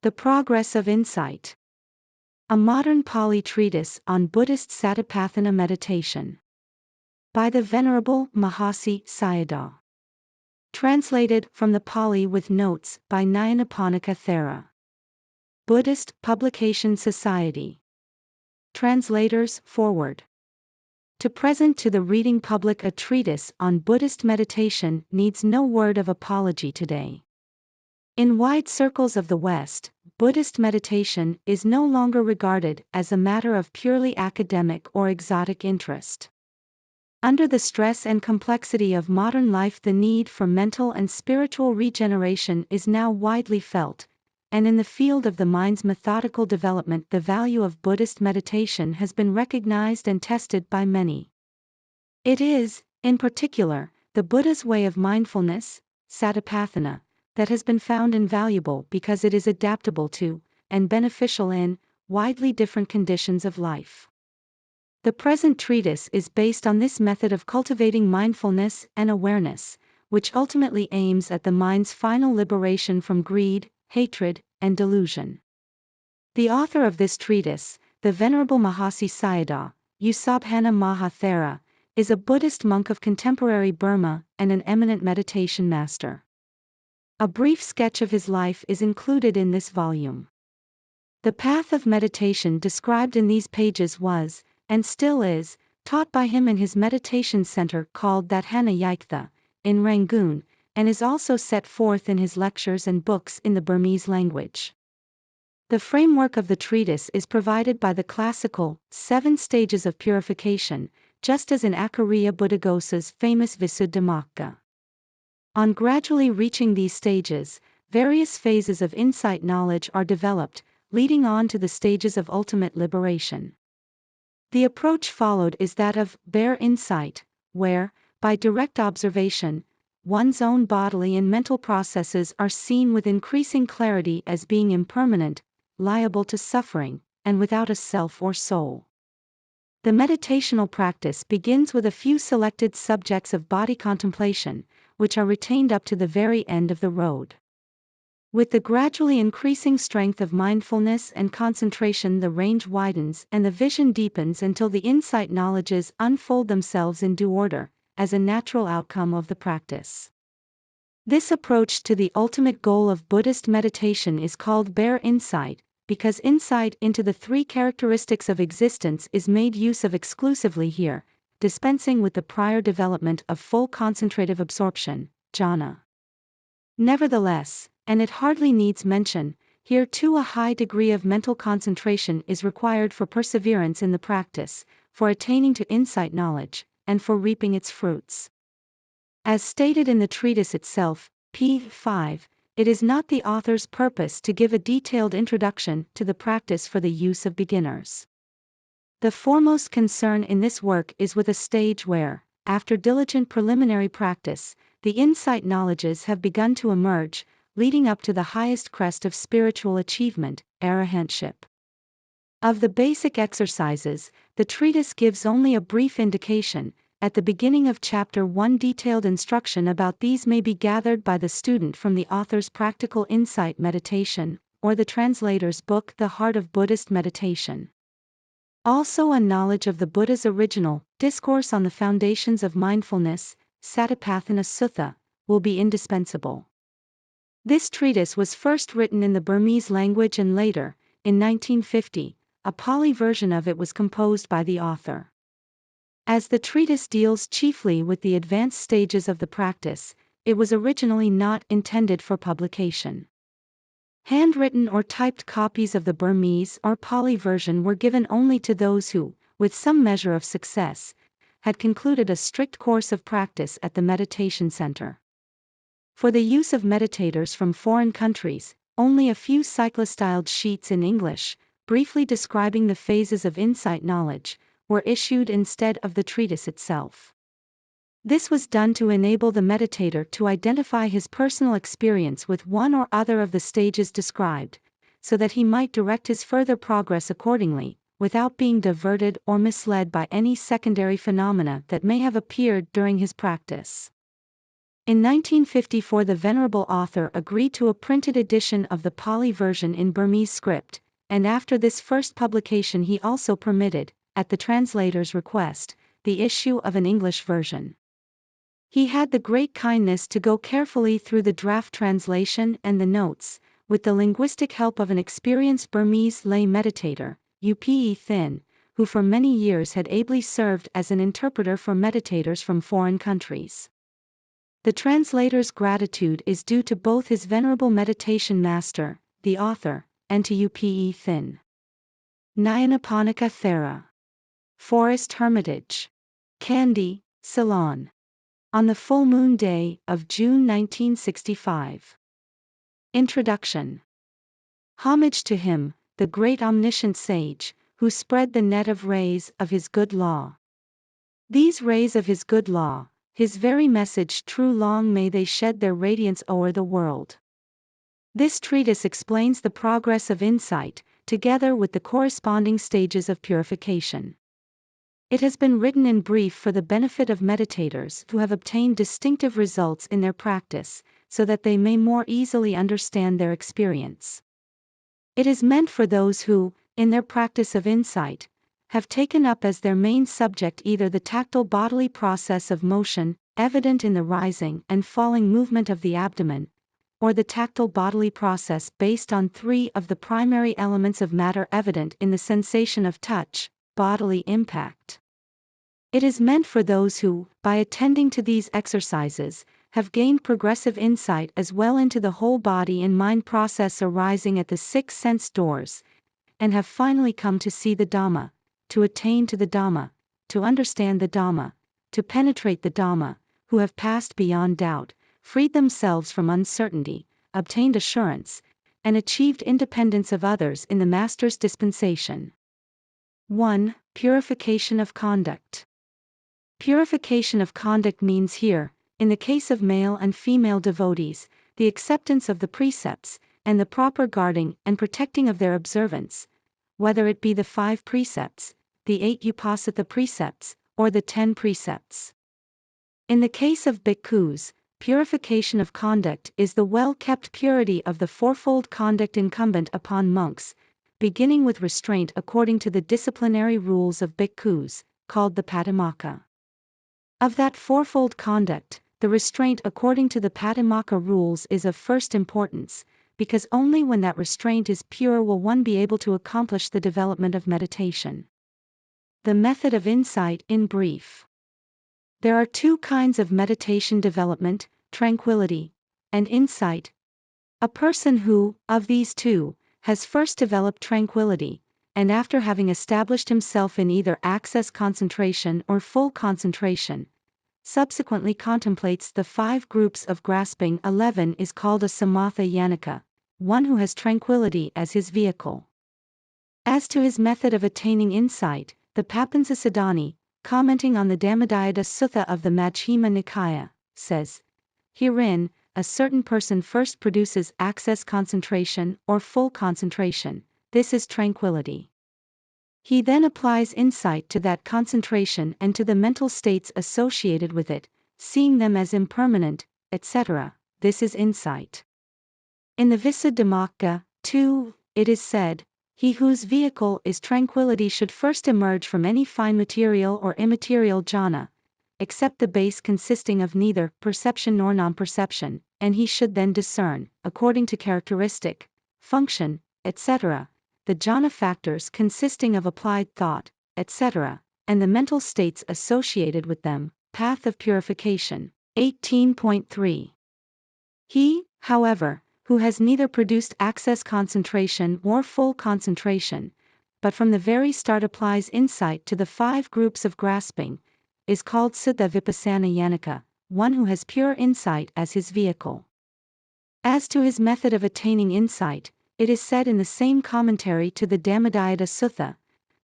The Progress of Insight. A modern Pali treatise on Buddhist Satipaṭṭhāna meditation. By the Venerable Mahasi Sayadaw. Translated from the Pali with notes by Nyanaponika Thera. Buddhist Publication Society. Translators Forward. To present to the reading public a treatise on Buddhist meditation needs no word of apology today. In wide circles of the West, Buddhist meditation is no longer regarded as a matter of purely academic or exotic interest. Under the stress and complexity of modern life, the need for mental and spiritual regeneration is now widely felt, and in the field of the mind's methodical development, the value of Buddhist meditation has been recognized and tested by many. It is, in particular, the Buddha's way of mindfulness, Satipatthana, that has been found invaluable because it is adaptable to, and beneficial in, widely different conditions of life. The present treatise is based on this method of cultivating mindfulness and awareness, which ultimately aims at the mind's final liberation from greed, hatred, and delusion. The author of this treatise, the Venerable Mahasi Sayadaw, Usabhana Maha Thera, is a Buddhist monk of contemporary Burma and an eminent meditation master. A brief sketch of his life is included in this volume. The path of meditation described in these pages was, and still is, taught by him in his meditation center called Dhammanayaka, in Rangoon, and is also set forth in his lectures and books in the Burmese language. The framework of the treatise is provided by the classical 7 stages of purification, just as in Acariya Buddhaghosa's famous Visuddhimagga. On gradually reaching these stages, various phases of insight knowledge are developed, leading on to the stages of ultimate liberation. The approach followed is that of bare insight, where, by direct observation, one's own bodily and mental processes are seen with increasing clarity as being impermanent, liable to suffering, and without a self or soul. The meditational practice begins with a few selected subjects of body contemplation, which are retained up to the very end of the road. With the gradually increasing strength of mindfulness and concentration, the range widens and the vision deepens until the insight knowledges unfold themselves in due order, as a natural outcome of the practice. This approach to the ultimate goal of Buddhist meditation is called bare insight, because insight into the 3 characteristics of existence is made use of exclusively here, dispensing with the prior development of full concentrative absorption, jhana. Nevertheless, and it hardly needs mention, here too a high degree of mental concentration is required for perseverance in the practice, for attaining to insight knowledge, and for reaping its fruits. As stated in the treatise itself, p. 5, it is not the author's purpose to give a detailed introduction to the practice for the use of beginners. The foremost concern in this work is with a stage where, after diligent preliminary practice, the insight knowledges have begun to emerge, leading up to the highest crest of spiritual achievement, arahantship. Of the basic exercises, the treatise gives only a brief indication. At the beginning of Chapter 1, detailed instruction about these may be gathered by the student from the author's Practical Insight Meditation, or the translator's book The Heart of Buddhist Meditation. Also, a knowledge of the Buddha's original Discourse on the Foundations of Mindfulness, Satipatthana Sutta, will be indispensable. This treatise was first written in the Burmese language and later, in 1950, a Pali version of it was composed by the author. As the treatise deals chiefly with the advanced stages of the practice, it was originally not intended for publication. Handwritten or typed copies of the Burmese or Pali version were given only to those who, with some measure of success, had concluded a strict course of practice at the meditation center. For the use of meditators from foreign countries, only a few cyclostyled sheets in English, briefly describing the phases of insight knowledge, were issued instead of the treatise itself. This was done to enable the meditator to identify his personal experience with one or other of the stages described, so that he might direct his further progress accordingly, without being diverted or misled by any secondary phenomena that may have appeared during his practice. In 1954 the venerable author agreed to a printed edition of the Pali version in Burmese script, and after this first publication he also permitted, at the translator's request, the issue of an English version. He had the great kindness to go carefully through the draft translation and the notes, with the linguistic help of an experienced Burmese lay meditator, Upe Thin, who for many years had ably served as an interpreter for meditators from foreign countries. The translator's gratitude is due to both his venerable meditation master, the author, and to Upe Thin. Nyanaponika Thera. Forest Hermitage. Kandy, Ceylon. On the full moon day of June 1965. Introduction. Homage to him, the great omniscient sage, who spread the net of rays of his good law. These rays of his good law, his very message true, long may they shed their radiance o'er the world. This treatise explains the progress of insight, together with the corresponding stages of purification. It has been written in brief for the benefit of meditators who have obtained distinctive results in their practice, so that they may more easily understand their experience. It is meant for those who, in their practice of insight, have taken up as their main subject either the tactile bodily process of motion, evident in the rising and falling movement of the abdomen, or the tactile bodily process based on three of the primary elements of matter evident in the sensation of touch, bodily impact. It is meant for those who, by attending to these exercises, have gained progressive insight as well into the whole body and mind process arising at the six sense doors, and have finally come to see the Dhamma, to attain to the Dhamma, to understand the Dhamma, to penetrate the Dhamma, who have passed beyond doubt, freed themselves from uncertainty, obtained assurance, and achieved independence of others in the Master's dispensation. 1. Purification of conduct. Purification of conduct means here, in the case of male and female devotees, the acceptance of the precepts, and the proper guarding and protecting of their observance, whether it be the 5 precepts, the 8 Vipassana precepts, or the 10 precepts. In the case of bhikkhus, purification of conduct is the well-kept purity of the fourfold conduct incumbent upon monks, beginning with restraint according to the disciplinary rules of bhikkhus, called the Patimokkha. Of that fourfold conduct, the restraint according to the Patimokkha rules is of first importance, because only when that restraint is pure will one be able to accomplish the development of meditation. The method of insight in brief. There are 2 kinds of meditation development, tranquility, and insight. A person who, of these 2, has first developed tranquility, and after having established himself in either access concentration or full concentration, subsequently contemplates the 5 groups of grasping 11 is called a samatha yanaka, one who has tranquility as his vehicle. As to his method of attaining insight, the Papansa Siddhani, commenting on the Dhammadayada Sutta of the Majjhima Nikaya, says, herein, a certain person first produces access concentration or full concentration, this is tranquility. He then applies insight to that concentration and to the mental states associated with it, seeing them as impermanent, etc. This is insight. In the Visuddhimagga, too, it is said, he whose vehicle is tranquility should first emerge from any fine material or immaterial jhana, except the base consisting of neither perception nor non-perception, and he should then discern, according to characteristic, function, etc., the jhana factors consisting of applied thought, etc., and the mental states associated with them. Path of Purification. 18.3. He, however, who has neither produced access concentration nor full concentration, but from the very start applies insight to the 5 groups of grasping, is called Siddha Vipassana Yanaka, one who has pure insight as his vehicle. As to his method of attaining insight, it is said in the same commentary to the Dhammadayada Sutta,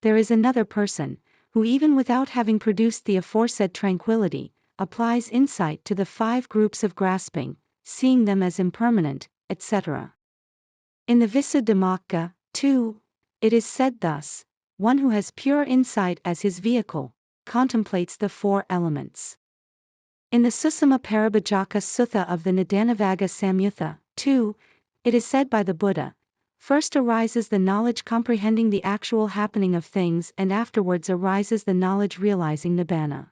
there is another person, who even without having produced the aforesaid tranquility, applies insight to the 5 groups of grasping, seeing them as impermanent, etc. In the Visuddhimagga, too, it is said thus, one who has pure insight as his vehicle, contemplates the 4 elements. In the Susamma Parabhajaka Sutta of the Nidanavagga Samyutta, 2, it is said by the Buddha, first arises the knowledge comprehending the actual happening of things and afterwards arises the knowledge realizing nibbana.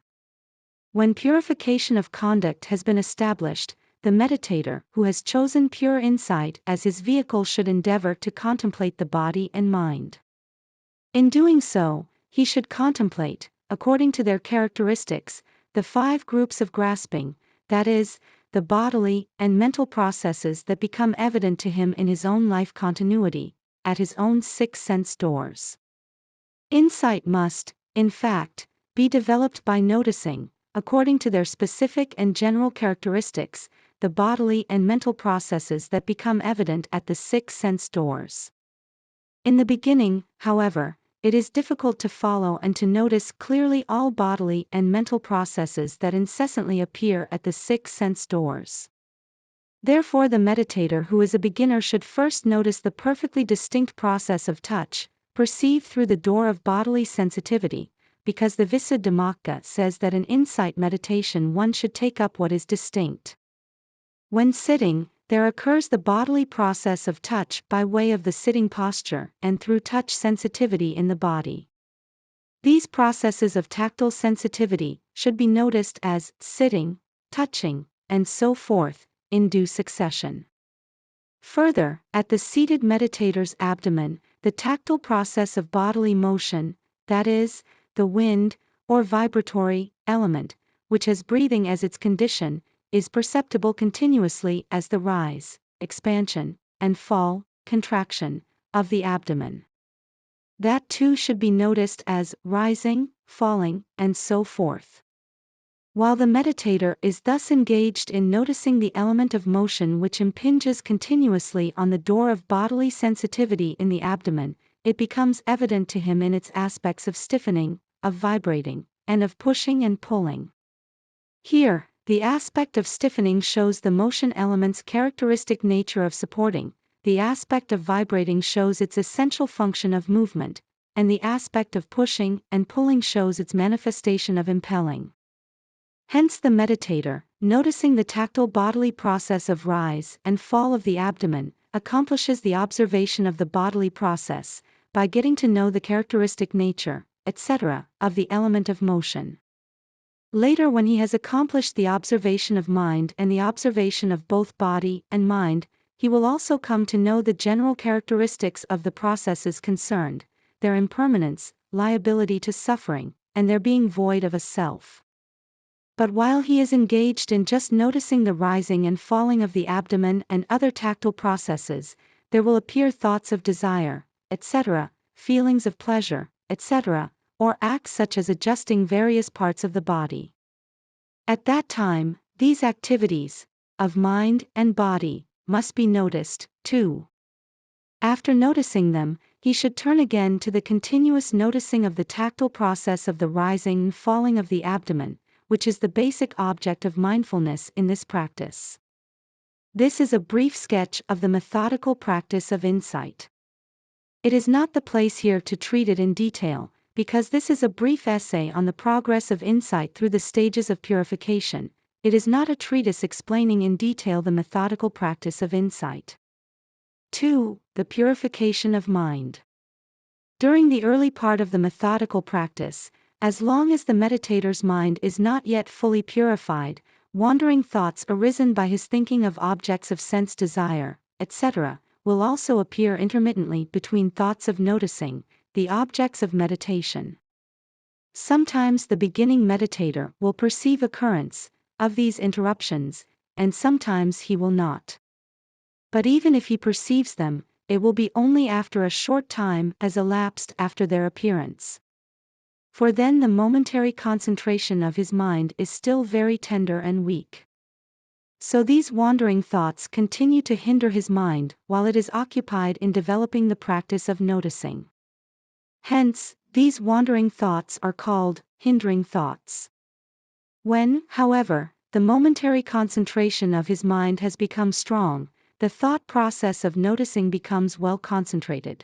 When purification of conduct has been established, the meditator who has chosen pure insight as his vehicle should endeavor to contemplate the body and mind. In doing so, he should contemplate, according to their characteristics, the 5 groups of grasping, that is, the bodily and mental processes that become evident to him in his own life continuity, at his own 6 sense doors. Insight must, in fact, be developed by noticing, according to their specific and general characteristics, the bodily and mental processes that become evident at the 6 sense doors. In the beginning, however, it is difficult to follow and to notice clearly all bodily and mental processes that incessantly appear at the 6 sense doors. Therefore, the meditator who is a beginner should first notice the perfectly distinct process of touch, perceived through the door of bodily sensitivity, because the Visuddhimagga says that in insight meditation one should take up what is distinct. When sitting, there occurs the bodily process of touch by way of the sitting posture and through touch sensitivity in the body. These processes of tactile sensitivity should be noticed as sitting, touching, and so forth, in due succession. Further, at the seated meditator's abdomen, the tactile process of bodily motion, that is, the wind, or vibratory, element, which has breathing as its condition, is perceptible continuously as the rise, expansion, and fall, contraction, of the abdomen. That too should be noticed as rising, falling, and so forth. While the meditator is thus engaged in noticing the element of motion which impinges continuously on the door of bodily sensitivity in the abdomen, it becomes evident to him in its aspects of stiffening, of vibrating, and of pushing and pulling. Here, the aspect of stiffening shows the motion element's characteristic nature of supporting, the aspect of vibrating shows its essential function of movement, and the aspect of pushing and pulling shows its manifestation of impelling. Hence the meditator, noticing the tactile bodily process of rise and fall of the abdomen, accomplishes the observation of the bodily process, by getting to know the characteristic nature, etc., of the element of motion. Later, when he has accomplished the observation of mind and the observation of both body and mind, he will also come to know the general characteristics of the processes concerned, their impermanence, liability to suffering, and their being void of a self. But while he is engaged in just noticing the rising and falling of the abdomen and other tactile processes, there will appear thoughts of desire, etc., feelings of pleasure, etc., or acts such as adjusting various parts of the body. At that time, these activities, of mind and body, must be noticed, too. After noticing them, he should turn again to the continuous noticing of the tactile process of the rising and falling of the abdomen, which is the basic object of mindfulness in this practice. This is a brief sketch of the methodical practice of insight. It is not the place here to treat it in detail, because this is a brief essay on the progress of insight through the stages of purification. It is not a treatise explaining in detail the methodical practice of insight. 2. The purification of mind. During the early part of the methodical practice, as long as the meditator's mind is not yet fully purified, wandering thoughts arisen by his thinking of objects of sense desire, etc., will also appear intermittently between thoughts of noticing, the objects of meditation. Sometimes the beginning meditator will perceive occurrence of these interruptions, and sometimes he will not. But even if he perceives them, it will be only after a short time has elapsed after their appearance. For then the momentary concentration of his mind is still very tender and weak. So these wandering thoughts continue to hinder his mind while it is occupied in developing the practice of noticing. Hence, these wandering thoughts are called hindering thoughts. When, however, the momentary concentration of his mind has become strong, the thought process of noticing becomes well concentrated.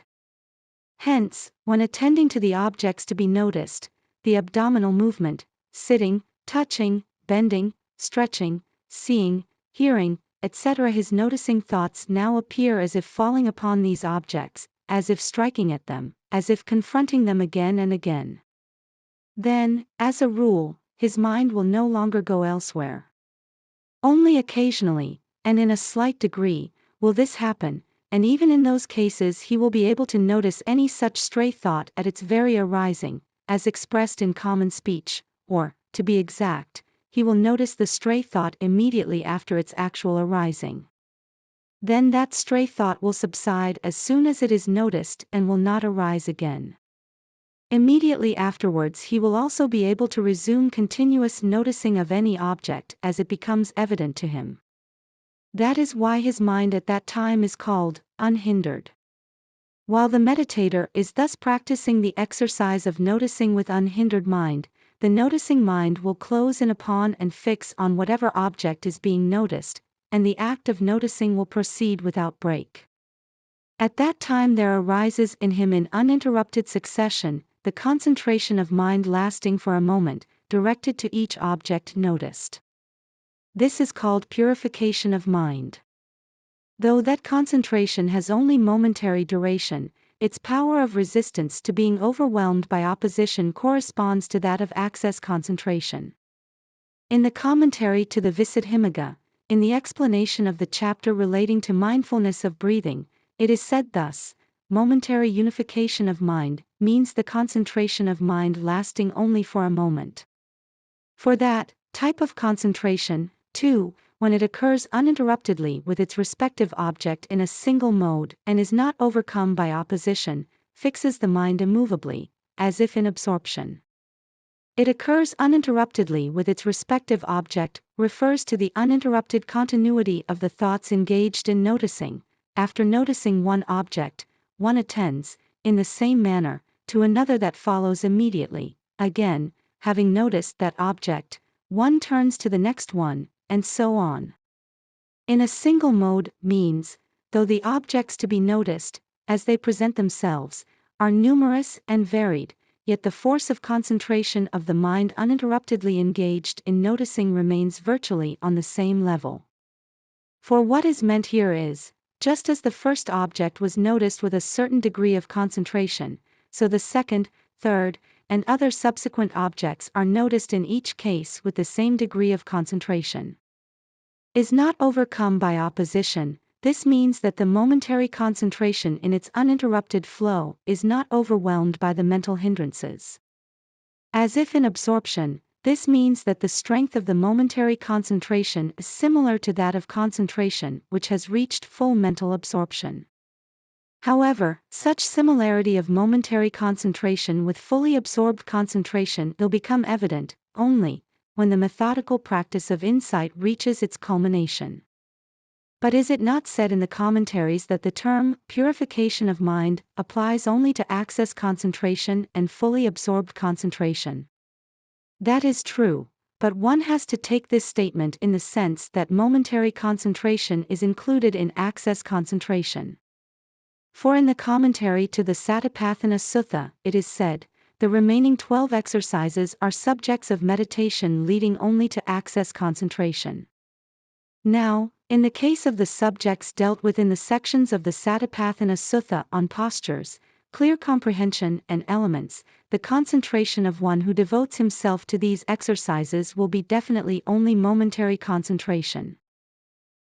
Hence, when attending to the objects to be noticed, the abdominal movement, sitting, touching, bending, stretching, seeing, hearing, etc. His noticing thoughts now appear as if falling upon these objects, as if striking at them, as if confronting them again and again. Then, as a rule, his mind will no longer go elsewhere. Only occasionally, and in a slight degree, will this happen, and even in those cases he will be able to notice any such stray thought at its very arising, as expressed in common speech, or, to be exact, he will notice the stray thought immediately after its actual arising. Then that stray thought will subside as soon as it is noticed and will not arise again. Immediately afterwards he will also be able to resume continuous noticing of any object as it becomes evident to him. That is why his mind at that time is called unhindered. While the meditator is thus practicing the exercise of noticing with unhindered mind, the noticing mind will close in upon and fix on whatever object is being noticed, and the act of noticing will proceed without break. At that time there arises in him in uninterrupted succession the concentration of mind lasting for a moment, directed to each object noticed. This is called purification of mind. Though that concentration has only momentary duration, its power of resistance to being overwhelmed by opposition corresponds to that of access concentration. In the commentary to the Visuddhimagga, in the explanation of the chapter relating to mindfulness of breathing, it is said thus: momentary unification of mind means the concentration of mind lasting only for a moment. For that type of concentration, too, when it occurs uninterruptedly with its respective object in a single mode and is not overcome by opposition, fixes the mind immovably, as if in absorption. It occurs uninterruptedly with its respective object, refers to the uninterrupted continuity of the thoughts engaged in noticing. After noticing one object, one attends, in the same manner, to another that follows immediately. Again, having noticed that object, one turns to the next one, and so on. In a single mode means, though the objects to be noticed, as they present themselves, are numerous and varied, yet the force of concentration of the mind uninterruptedly engaged in noticing remains virtually on the same level. For what is meant here is, just as the first object was noticed with a certain degree of concentration, so the second, third, and other subsequent objects are noticed in each case with the same degree of concentration. Is not overcome by opposition. This means that the momentary concentration in its uninterrupted flow is not overwhelmed by the mental hindrances. As if in absorption, this means that the strength of the momentary concentration is similar to that of concentration which has reached full mental absorption. However, such similarity of momentary concentration with fully absorbed concentration will become evident only when the methodical practice of insight reaches its culmination. But is it not said in the commentaries that the term purification of mind applies only to access concentration and fully absorbed concentration? That is true, but one has to take this statement in the sense that momentary concentration is included in access concentration. For in the commentary to the Satipatthāna Sutta, it is said, the remaining 12 exercises are subjects of meditation leading only to access concentration. Now, in the case of the subjects dealt with in the sections of the Satipatthāna Sutta on postures, clear comprehension and elements, the concentration of one who devotes himself to these exercises will be definitely only momentary concentration.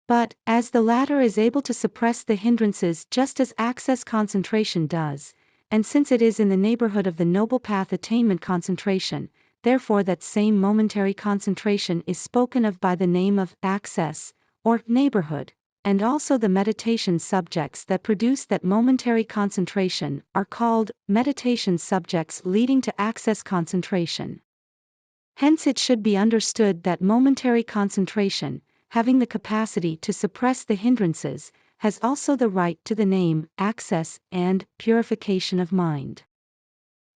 But, as the latter is able to suppress the hindrances just as access concentration does, and since it is in the neighborhood of the noble path attainment concentration, therefore that same momentary concentration is spoken of by the name of access, or neighborhood, and also the meditation subjects that produce that momentary concentration are called meditation subjects leading to access concentration. Hence it should be understood that momentary concentration, having the capacity to suppress the hindrances, has also the right to the name, access, and purification of mind.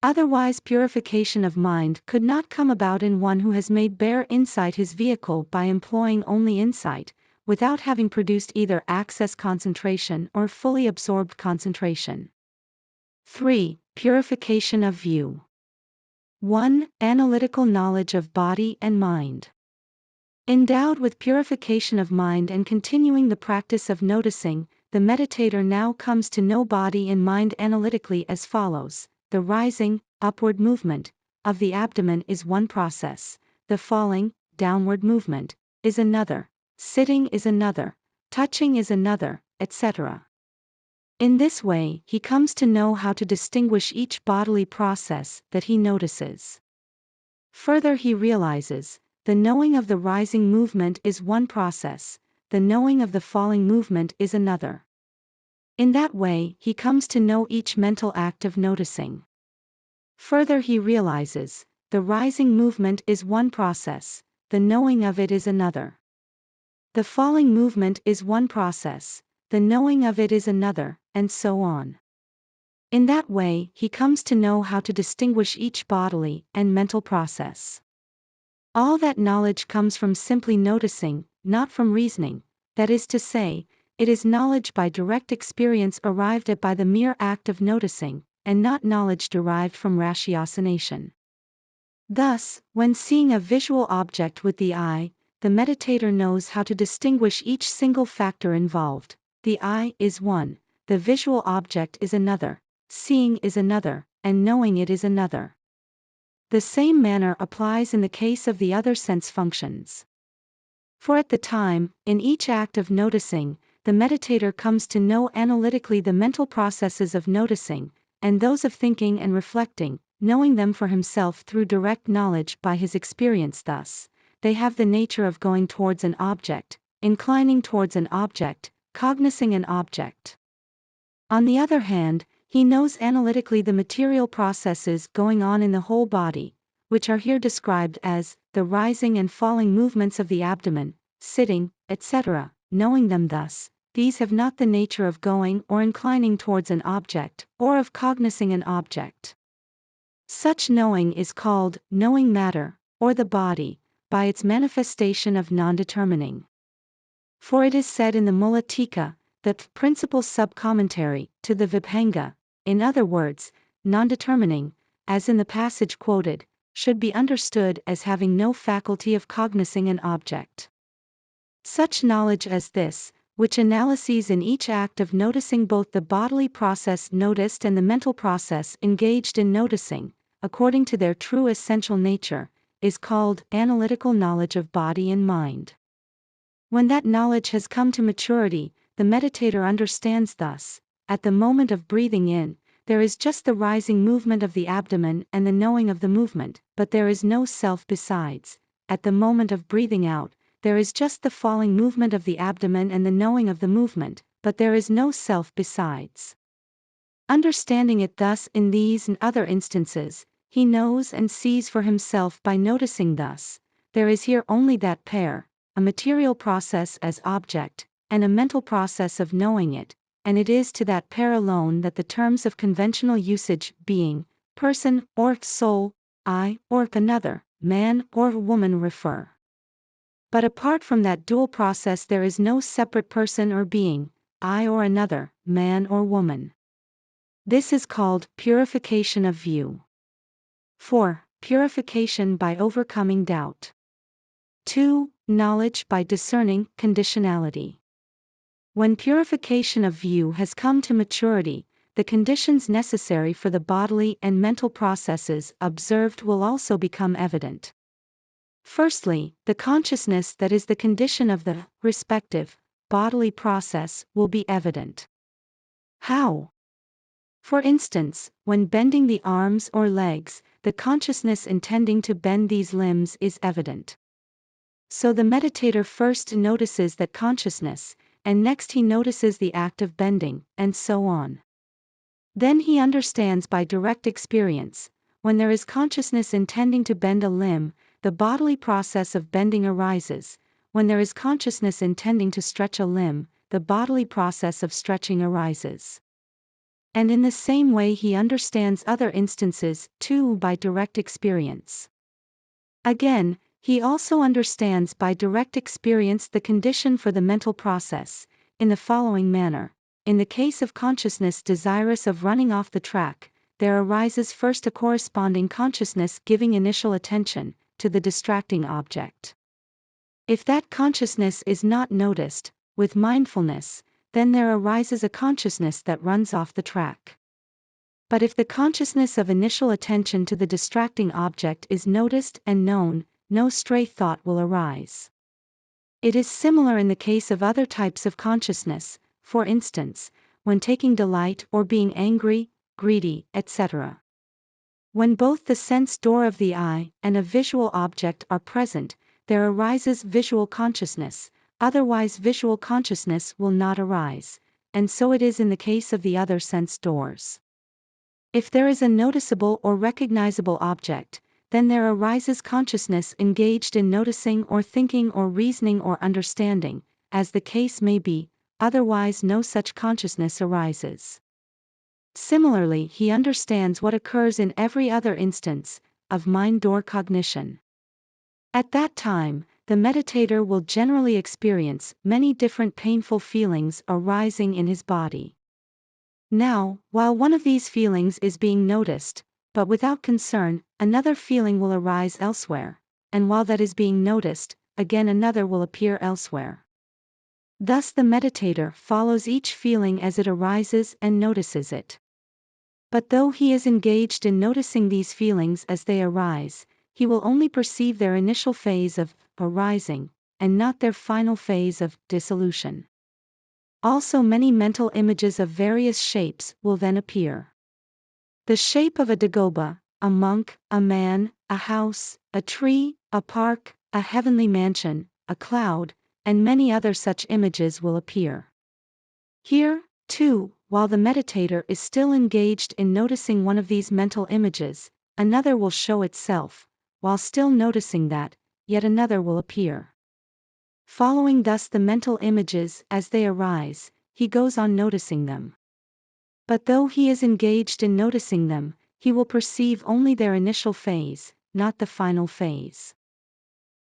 Otherwise purification of mind could not come about in one who has made bare insight his vehicle by employing only insight, without having produced either access concentration or fully absorbed concentration. 3. Purification of view. 1. Analytical knowledge of body and mind. Endowed with purification of mind and continuing the practice of noticing, the meditator now comes to know body and mind analytically as follows. The rising, upward movement of the abdomen is one process, the falling, downward movement is another, sitting is another, touching is another, etc. In this way, he comes to know how to distinguish each bodily process that he notices. Further, he realizes, the knowing of the rising movement is one process, the knowing of the falling movement is another. In that way, he comes to know each mental act of noticing. Further, he realizes, the rising movement is one process, the knowing of it is another. The falling movement is one process, the knowing of it is another, and so on. In that way, he comes to know how to distinguish each bodily and mental process. All that knowledge comes from simply noticing, not from reasoning, that is to say, it is knowledge by direct experience arrived at by the mere act of noticing, and not knowledge derived from ratiocination. Thus, when seeing a visual object with the eye, the meditator knows how to distinguish each single factor involved. The eye is one, the visual object is another, seeing is another, and knowing it is another. The same manner applies in the case of the other sense functions. For at the time, in each act of noticing, the meditator comes to know analytically the mental processes of noticing, and those of thinking and reflecting, knowing them for himself through direct knowledge by his experience. Thus, they have the nature of going towards an object, inclining towards an object, cognizing an object. On the other hand, he knows analytically the material processes going on in the whole body, which are here described as the rising and falling movements of the abdomen, sitting, etc. Knowing them thus, these have not the nature of going or inclining towards an object, or of cognizing an object. Such knowing is called knowing matter, or the body, by its manifestation of non-determining. For it is said in the Mulla Tika, the principal sub-commentary to the Vibhanga, in other words, non-determining, as in the passage quoted, should be understood as having no faculty of cognizing an object. Such knowledge as this, which analyses in each act of noticing both the bodily process noticed and the mental process engaged in noticing, according to their true essential nature, is called analytical knowledge of body and mind. When that knowledge has come to maturity, the meditator understands thus: at the moment of breathing in, there is just the rising movement of the abdomen and the knowing of the movement, but there is no self besides. At the moment of breathing out, there is just the falling movement of the abdomen and the knowing of the movement, but there is no self besides. Understanding it thus in these and other instances, he knows and sees for himself by noticing thus: there is here only that pair, a material process as object, and a mental process of knowing it, and it is to that pair alone that the terms of conventional usage, being, person, or soul, I, or another, man or woman, refer. But apart from that dual process there is no separate person or being, I or another, man or woman. This is called purification of view. 4. Purification by overcoming doubt. 2. Knowledge by discerning conditionality. When purification of view has come to maturity, the conditions necessary for the bodily and mental processes observed will also become evident. Firstly, the consciousness that is the condition of the respective bodily process will be evident. How? For instance, when bending the arms or legs, the consciousness intending to bend these limbs is evident. So the meditator first notices that consciousness, and next he notices the act of bending, and so on. Then he understands by direct experience: when there is consciousness intending to bend a limb, the bodily process of bending arises; when there is consciousness intending to stretch a limb, the bodily process of stretching arises. And in the same way he understands other instances, too, by direct experience. Again, he also understands by direct experience the condition for the mental process, in the following manner. In the case of consciousness desirous of running off the track, there arises first a corresponding consciousness giving initial attention to the distracting object. If that consciousness is not noticed, with mindfulness, then there arises a consciousness that runs off the track. But if the consciousness of initial attention to the distracting object is noticed and known, no stray thought will arise. It is similar in the case of other types of consciousness, for instance, when taking delight or being angry, greedy, etc. When both the sense door of the eye and a visual object are present, there arises visual consciousness, otherwise visual consciousness will not arise, and so it is in the case of the other sense doors. If there is a noticeable or recognizable object, then there arises consciousness engaged in noticing or thinking or reasoning or understanding, as the case may be, otherwise no such consciousness arises. Similarly, he understands what occurs in every other instance of mind door cognition. At that time, the meditator will generally experience many different painful feelings arising in his body. Now, while one of these feelings is being noticed, but without concern, another feeling will arise elsewhere, and while that is being noticed, again another will appear elsewhere. Thus the meditator follows each feeling as it arises and notices it. But though he is engaged in noticing these feelings as they arise, he will only perceive their initial phase of arising, and not their final phase of dissolution. Also many mental images of various shapes will then appear. The shape of a dagoba, a monk, a man, a house, a tree, a park, a heavenly mansion, a cloud, and many other such images will appear. Here, too, while the meditator is still engaged in noticing one of these mental images, another will show itself, while still noticing that, yet another will appear. Following thus the mental images as they arise, he goes on noticing them. But though he is engaged in noticing them, he will perceive only their initial phase, not the final phase.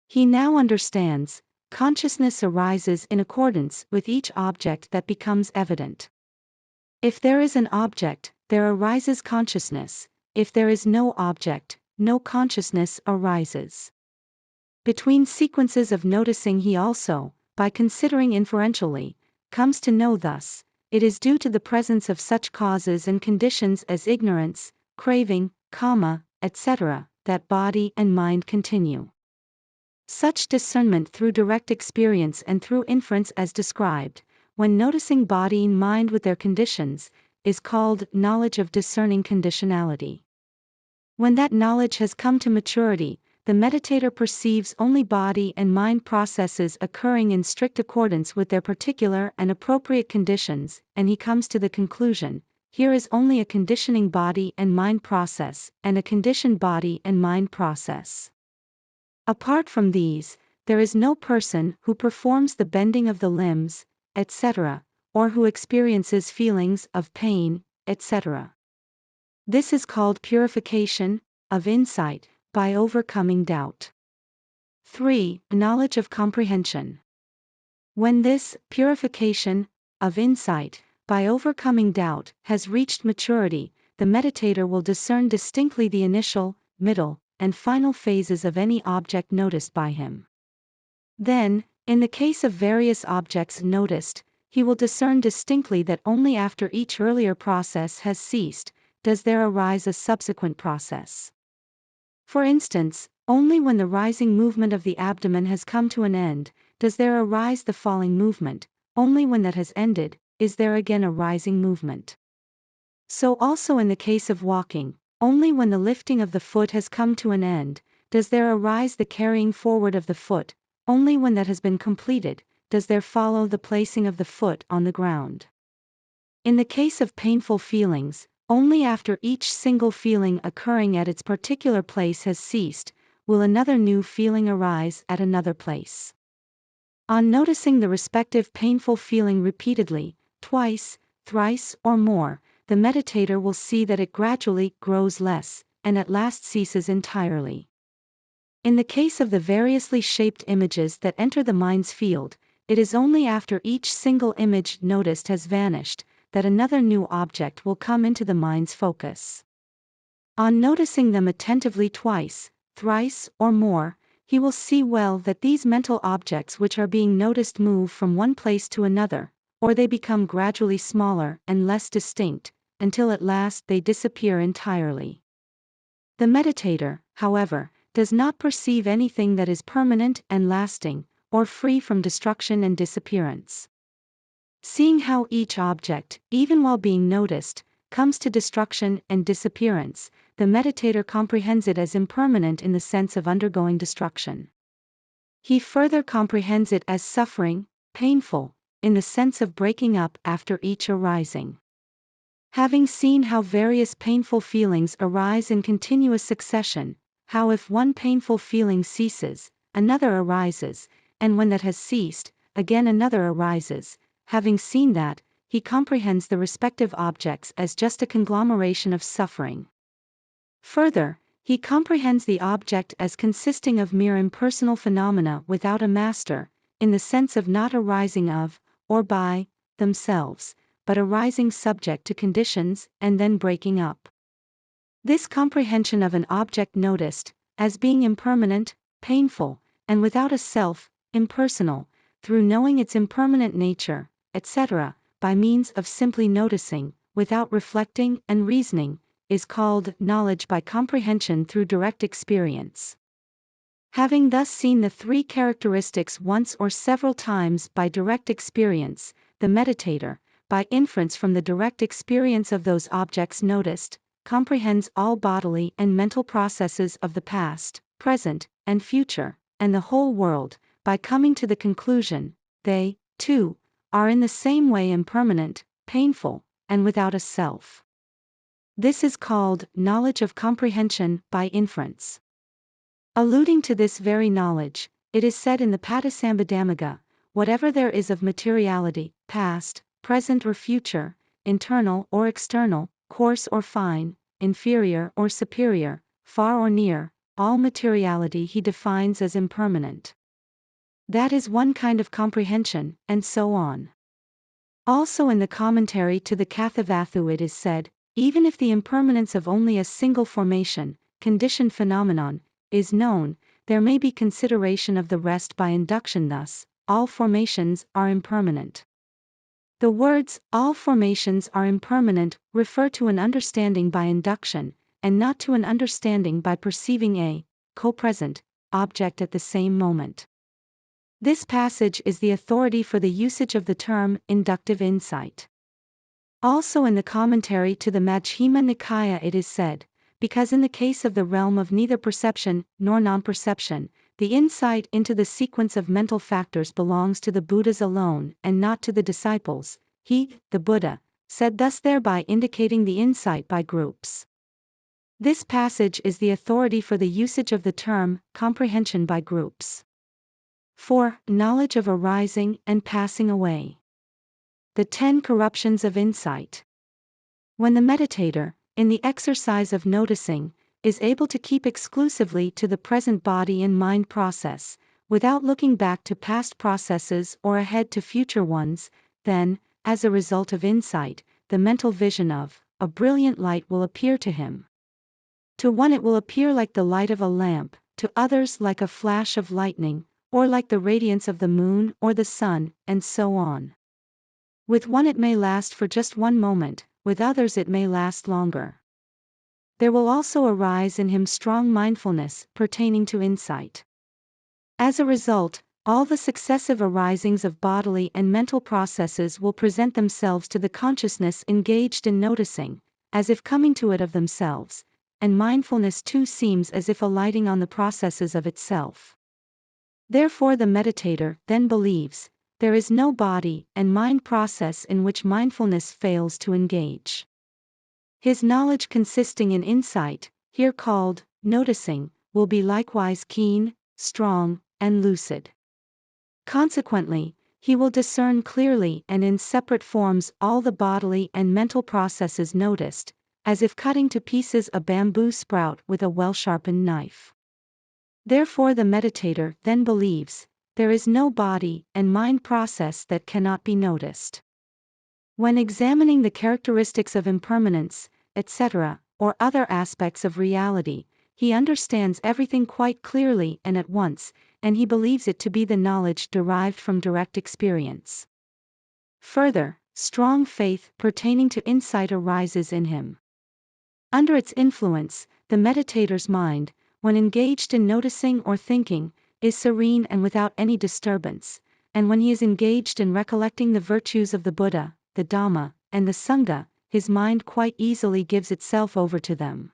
He now understands, consciousness arises in accordance with each object that becomes evident. If there is an object, there arises consciousness; if there is no object, no consciousness arises. Between sequences of noticing he also, by considering inferentially, comes to know thus, it is due to the presence of such causes and conditions as ignorance, craving, kama, etc., that body and mind continue. Such discernment through direct experience and through inference as described, when noticing body and mind with their conditions, is called knowledge of discerning conditionality. When that knowledge has come to maturity, the meditator perceives only body and mind processes occurring in strict accordance with their particular and appropriate conditions, and he comes to the conclusion, here is only a conditioning body and mind process, and a conditioned body and mind process. Apart from these, there is no person who performs the bending of the limbs, etc., or who experiences feelings of pain, etc. This is called purification of insight, by overcoming doubt. 3. Knowledge of comprehension. When this purification of insight, by overcoming doubt, has reached maturity, the meditator will discern distinctly the initial, middle, and final phases of any object noticed by him. Then, in the case of various objects noticed, he will discern distinctly that only after each earlier process has ceased, does there arise a subsequent process. For instance, only when the rising movement of the abdomen has come to an end, does there arise the falling movement; only when that has ended, is there again a rising movement. So also in the case of walking, only when the lifting of the foot has come to an end, does there arise the carrying forward of the foot; only when that has been completed, does there follow the placing of the foot on the ground. In the case of painful feelings, only after each single feeling occurring at its particular place has ceased, will another new feeling arise at another place. On noticing the respective painful feeling repeatedly, twice, thrice, or more, the meditator will see that it gradually grows less, and at last ceases entirely. In the case of the variously shaped images that enter the mind's field, it is only after each single image noticed has vanished, that another new object will come into the mind's focus. On noticing them attentively twice, thrice, or more, he will see well that these mental objects which are being noticed move from one place to another, or they become gradually smaller and less distinct, until at last they disappear entirely. The meditator, however, does not perceive anything that is permanent and lasting, or free from destruction and disappearance. Seeing how each object, even while being noticed, comes to destruction and disappearance, the meditator comprehends it as impermanent in the sense of undergoing destruction. He further comprehends it as suffering, painful, in the sense of breaking up after each arising. Having seen how various painful feelings arise in continuous succession, how if one painful feeling ceases, another arises, and when that has ceased, again another arises, having seen that, he comprehends the respective objects as just a conglomeration of suffering. Further, he comprehends the object as consisting of mere impersonal phenomena without a master, in the sense of not arising of, or by, themselves, but arising subject to conditions and then breaking up. This comprehension of an object noticed, as being impermanent, painful, and without a self, impersonal, through knowing its impermanent nature, etc., by means of simply noticing, without reflecting and reasoning, is called knowledge by comprehension through direct experience. Having thus seen the three characteristics once or several times by direct experience, the meditator, by inference from the direct experience of those objects noticed, comprehends all bodily and mental processes of the past, present, and future, and the whole world, by coming to the conclusion, they, too, are in the same way impermanent, painful, and without a self. This is called knowledge of comprehension by inference. Alluding to this very knowledge, it is said in the Patisambhidamagga, whatever there is of materiality, past, present or future, internal or external, coarse or fine, inferior or superior, far or near, all materiality he defines as impermanent. That is one kind of comprehension, and so on. Also in the commentary to the Kathavatthu it is said, even if the impermanence of only a single formation, conditioned phenomenon, is known, there may be consideration of the rest by induction. Thus, all formations are impermanent. The words, all formations are impermanent, refer to an understanding by induction, and not to an understanding by perceiving a co-present object at the same moment. This passage is the authority for the usage of the term inductive insight. Also in the commentary to the Majjhima Nikaya it is said, because in the case of the realm of neither perception nor non-perception, the insight into the sequence of mental factors belongs to the Buddhas alone and not to the disciples, he, the Buddha, said thus, thereby indicating the insight by groups. This passage is the authority for the usage of the term comprehension by groups. 4. Knowledge of arising and passing away. The 10 corruptions of insight. When the meditator, in the exercise of noticing, is able to keep exclusively to the present body and mind process, without looking back to past processes or ahead to future ones, then, as a result of insight, the mental vision of a brilliant light will appear to him. To one it will appear like the light of a lamp, to others like a flash of lightning, or like the radiance of the moon or the sun, and so on. With one it may last for just one moment, with others it may last longer. There will also arise in him strong mindfulness pertaining to insight. As a result, all the successive arisings of bodily and mental processes will present themselves to the consciousness engaged in noticing, as if coming to it of themselves, and mindfulness too seems as if alighting on the processes of itself. Therefore the meditator then believes, there is no body and mind process in which mindfulness fails to engage. His knowledge consisting in insight, here called noticing, will be likewise keen, strong, and lucid. Consequently, he will discern clearly and in separate forms all the bodily and mental processes noticed, as if cutting to pieces a bamboo sprout with a well-sharpened knife. Therefore the meditator then believes, there is no body and mind process that cannot be noticed. When examining the characteristics of impermanence, etc., or other aspects of reality, he understands everything quite clearly and at once, and he believes it to be the knowledge derived from direct experience. Further, strong faith pertaining to insight arises in him. Under its influence, the meditator's mind, when engaged in noticing or thinking, is serene and without any disturbance, and when he is engaged in recollecting the virtues of the Buddha, the Dhamma, and the Sangha, his mind quite easily gives itself over to them.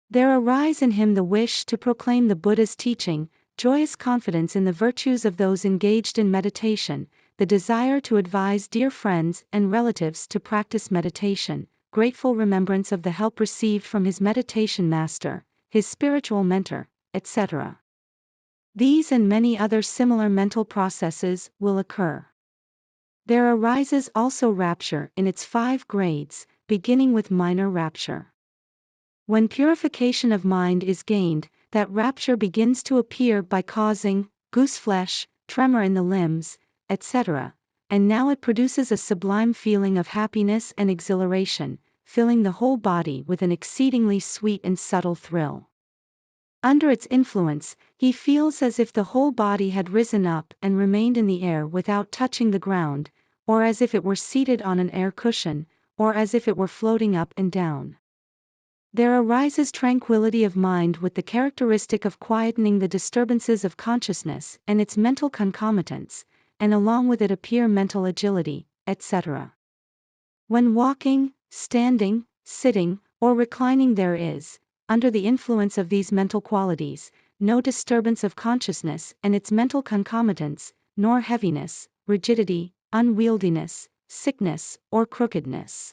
There arise in him the wish to proclaim the Buddha's teaching, joyous confidence in the virtues of those engaged in meditation, the desire to advise dear friends and relatives to practice meditation, grateful remembrance of the help received from his meditation master, his spiritual mentor, etc. These and many other similar mental processes will occur. There arises also rapture in its 5 grades, beginning with minor rapture. When purification of mind is gained, that rapture begins to appear by causing gooseflesh, tremor in the limbs, etc., and now it produces a sublime feeling of happiness and exhilaration, filling the whole body with an exceedingly sweet and subtle thrill. Under its influence, he feels as if the whole body had risen up and remained in the air without touching the ground, or as if it were seated on an air cushion, or as if it were floating up and down. There arises tranquility of mind with the characteristic of quietening the disturbances of consciousness and its mental concomitants, and along with it appear mental agility, etc. When walking, standing, sitting, or reclining there is, under the influence of these mental qualities, no disturbance of consciousness and its mental concomitants, nor heaviness, rigidity, unwieldiness, sickness, or crookedness.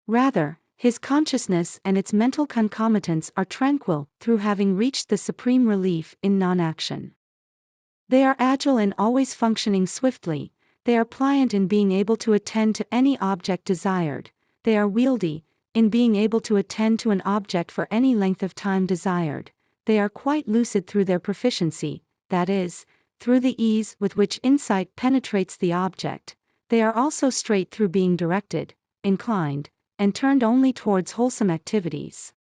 Rather, his consciousness and its mental concomitants are tranquil through having reached the supreme relief in non-action. They are agile in always functioning swiftly, they are pliant in being able to attend to any object desired, they are wieldy, in being able to attend to an object for any length of time desired, they are quite lucid through their proficiency, that is, through the ease with which insight penetrates the object, they are also straight through being directed, inclined, and turned only towards wholesome activities.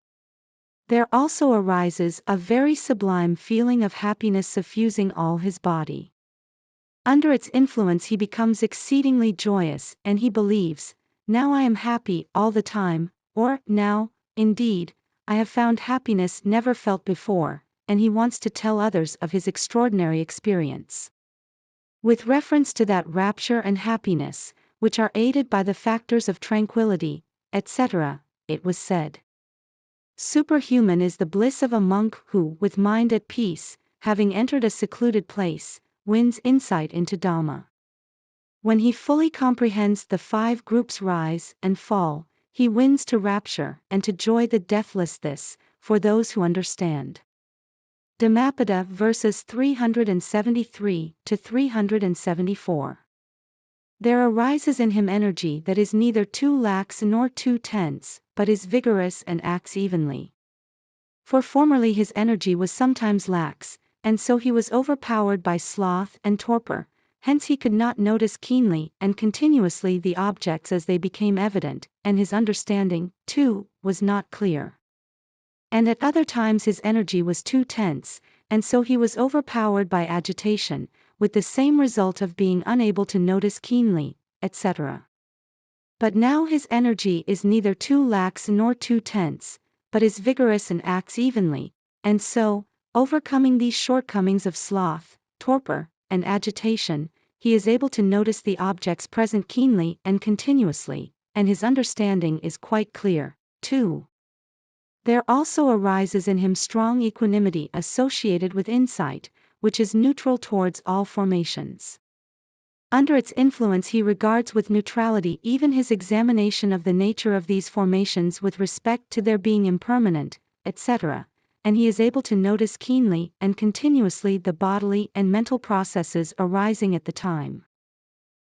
There also arises a very sublime feeling of happiness suffusing all his body. Under its influence he becomes exceedingly joyous and he believes, now I am happy all the time, or, now, indeed, I have found happiness never felt before, and he wants to tell others of his extraordinary experience. With reference to that rapture and happiness, which are aided by the factors of tranquility, etc., it was said, superhuman is the bliss of a monk who, with mind at peace, having entered a secluded place, wins insight into Dhamma. When he fully comprehends the 5 groups rise and fall, he wins to rapture and to joy the deathless this, for those who understand. Dhammapada verses 373 to 374. There arises in him energy that is neither too lax nor too tense, but is vigorous and acts evenly. For formerly his energy was sometimes lax, and so he was overpowered by sloth and torpor, hence he could not notice keenly and continuously the objects as they became evident, and his understanding, too, was not clear. And at other times his energy was too tense, and so he was overpowered by agitation, with the same result of being unable to notice keenly, etc. But now his energy is neither too lax nor too tense, but is vigorous and acts evenly, and so, overcoming these shortcomings of sloth, torpor, and agitation, he is able to notice the objects present keenly and continuously, and his understanding is quite clear, too. There also arises in him strong equanimity associated with insight, which is neutral towards all formations. Under its influence he regards with neutrality even his examination of the nature of these formations with respect to their being impermanent, etc., and he is able to notice keenly and continuously the bodily and mental processes arising at the time.